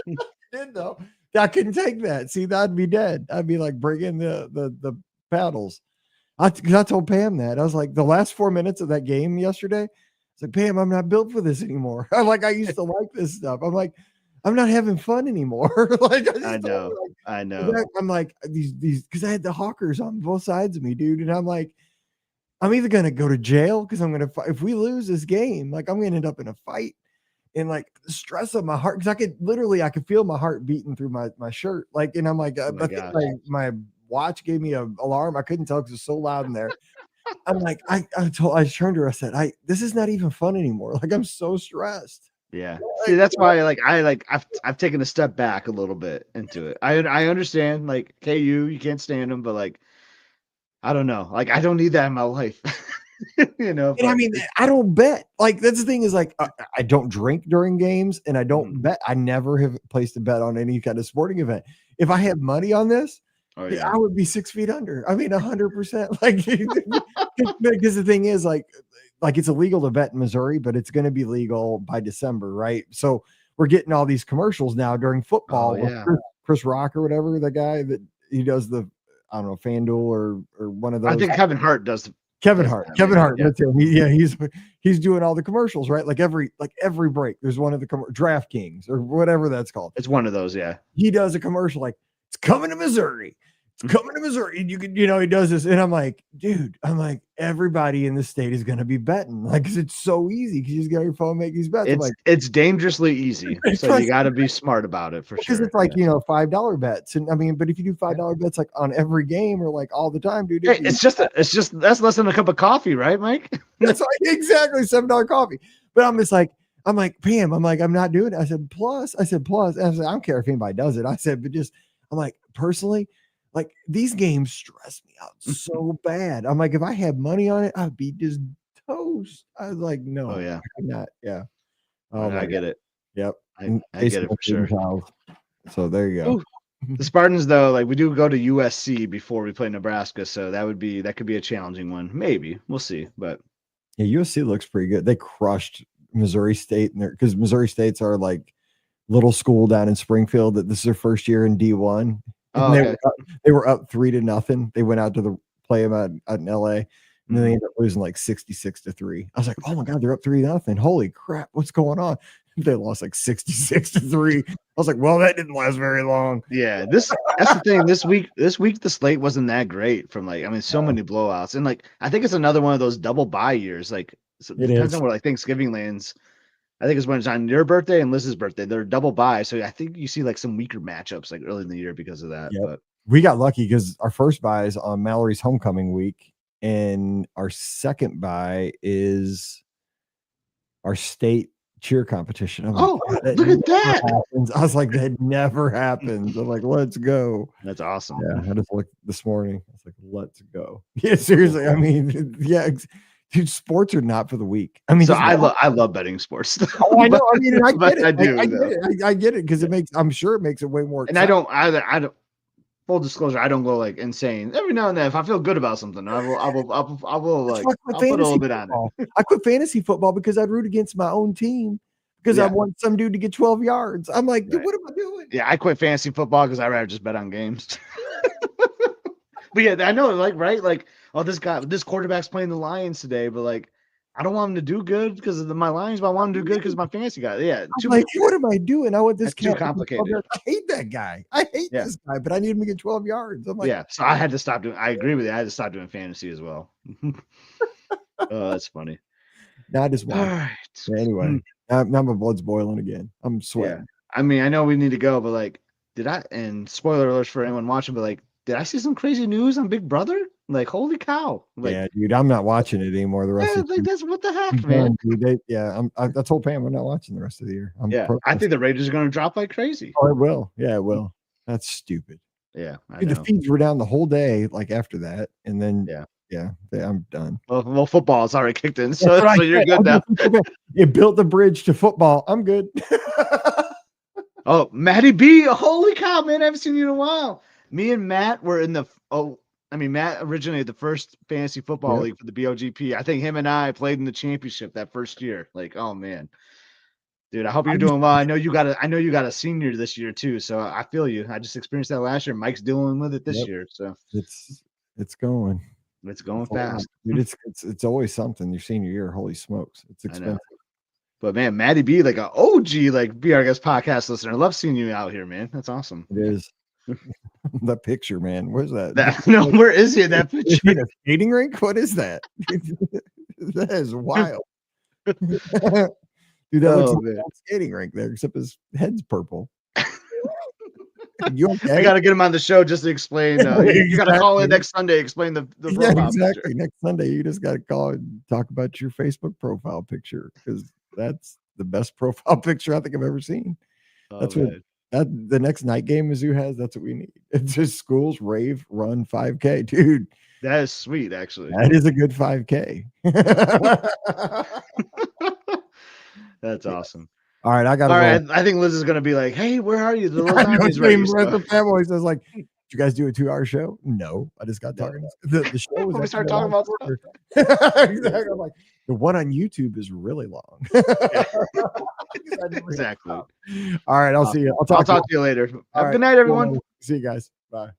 Did though. I couldn't take that. See, that'd be dead. I'd be like, bring in the paddles. I told Pam that. I was like, the last 4 minutes of that game yesterday, it's like, Pam, I'm not built for this anymore. I'm like, I used to like this stuff. I'm like, I'm not having fun anymore. Like I know. I'm like these because I had the hawkers on both sides of me, dude. And I'm like, I'm either gonna go to jail because I'm gonna fight. If we lose this game, like I'm gonna end up in a fight. And like the stress of my heart, because I could feel my heart beating through my shirt. Like, and I'm like, I think my watch gave me an alarm. I couldn't tell because it's so loud in there. I'm like, I turned to her, I said, this is not even fun anymore. Like, I'm so stressed. Yeah. See, that's why I've taken a step back a little bit into it. I understand, like, KU, you can't stand them, but like, I don't know. Like, I don't need that in my life. You know, and I mean, I don't bet. Like, that's the thing is, like, I don't drink during games, and I don't bet. I never have placed a bet on any kind of sporting event. If I had money on this, I would be 6 feet under. I mean, 100%. Like, because the thing is, like it's illegal to bet in Missouri, but it's going to be legal by December, right? So we're getting all these commercials now during football. Chris Rock or whatever, the guy that he does the, I don't know, FanDuel or one of those. I think Kevin Hart does. Kevin Hart. That's him. He's doing all the commercials, right? Like every break, there's one of the DraftKings or whatever that's called. It's one of those, yeah. He does a commercial like, it's coming to Missouri. It's coming to Missouri. And he does this. And I'm like, dude, everybody in the state is going to be betting. Like, cause it's so easy. Cause you just got your phone, make these bets. It's dangerously easy. So you got to be smart about it for sure. Because it's like, $5 bets. And I mean, but if you do $5 bets, like on every game or like all the time, dude, it's just that's less than a cup of coffee, right, Mike? That's like exactly $7 coffee. But I'm like, Pam, I'm not doing it. I said, plus. And I said, I don't care if anybody does it. I said, but I'm like, personally, like these games stress me out so bad. I'm like, if I had money on it, I'd be just toast. I was like, no, I'm not. Yeah. Oh, I get it. Yep. I get it for sure. So there you go. Ooh, The Spartans, though, like we do go to USC before we play Nebraska, so that could be a challenging one. Maybe we'll see, but yeah, USC looks pretty good. They crushed Missouri State because Missouri States are like little school down in Springfield. That this is their first year in D1. Oh, okay. They were up 3-0. They went out to play them out in LA, and then they ended up losing like 66-3. I was like, oh my god, they're up 3-0. Holy crap, what's going on? They lost like 66-3. I was like, well, that didn't last very long. Yeah, that's the thing. This week the slate wasn't that great from so many blowouts, and like I think it's another one of those double bye years. Like it depends on where like Thanksgiving lands. I think it's when it's on your birthday and Liz's birthday. They're double bye, so I think you see like some weaker matchups like early in the year because of that. Yep. But we got lucky because our first bye is on Mallory's homecoming week, and our second bye is our state cheer competition. I'm look at that! Happens. I was like, that never happens. I'm like, let's go. That's awesome. Yeah, I just looked this morning. I was like, let's go. Yeah, seriously. I mean, yeah. Dude, sports are not for the weak. I mean, so I love betting sports. Oh, I know. I mean, I get it. I do. I get it because I'm sure it makes it way more. And exciting. I don't. Full disclosure, I don't go like insane. Every now and then, if I feel good about something, I will like I'll put a little bit on it. I quit fantasy football because I'd root against my own team because I want some dude to get 12 yards. I'm like, dude, what am I doing? Yeah, I quit fantasy football because I'd rather just bet on games. But yeah, I know, like, right? Like, oh, this quarterback's playing the Lions today, but like, I don't want him to do good because of my Lions, but I want him to do good because of my fantasy guy. Yeah. What am I doing? I want this too complicated. I hate that guy. I hate this guy, but I need him to get 12 yards. I'm like, yeah. So I had to stop doing. I agree with you. I had to stop doing fantasy as well. Oh, that's funny. Now I just want. All right. Anyway, now my blood's boiling again. I'm sweating. Yeah. I mean, I know we need to go, but like, and spoiler alerts for anyone watching, but like, did I see some crazy news on Big Brother? Like, holy cow! Like, yeah, dude, I'm not watching it anymore. The rest of the like, that's what the heck, man. Dude, I told Pam I'm not watching the rest of the year. I think the Raiders are going to drop like crazy. Oh, it will. Yeah, it will. That's stupid. Yeah, dude, the feeds were down the whole day, like after that, and then I'm done. Well, football's already kicked in, so you're good now. You built the bridge to football. I'm good. Oh, Matty B! Holy cow, man! I haven't seen you in a while. Me and Matt were in Matt originated the first fantasy football league for the BOGP. I think him and I played in the championship that first year. Like, oh man, dude, I hope you're doing well. I know you got a senior this year too, so I feel you. I just experienced that last year. Mike's dealing with it this year, so it's going fast, dude. It's always something. Your senior year, holy smokes, it's expensive. But man, Matty B, like an OG, like Be Our Guest podcast listener. I love seeing you out here, man. That's awesome. It is. That picture, man. Where's that? Where is he in that picture? Is he in a skating rink? What is that? That is wild. Dude, that looks like a skating rink there, except his head's purple. You okay? I got to get him on the show just to explain. You got to call in next Sunday, explain the profile exactly. Picture. Next Sunday, you just got to call and talk about your Facebook profile picture because that's the best profile picture I think I've ever seen. That's what the next night game Mizzou has. That's what we need. It's just schools, rave, run, 5K, dude. That is sweet, actually. That is a good 5K. That's awesome. All right, I got. All right, I think Liz is gonna be like, "Hey, where are you?" The family says like, "Did you guys do a 2-hour show?" No, I just got talking. The show was. We start talking about stuff. Exactly. I'm like, the one on YouTube is really long. Exactly. All right, I'll see you. I'll talk to you later. Have a good night, everyone. See you guys. Bye.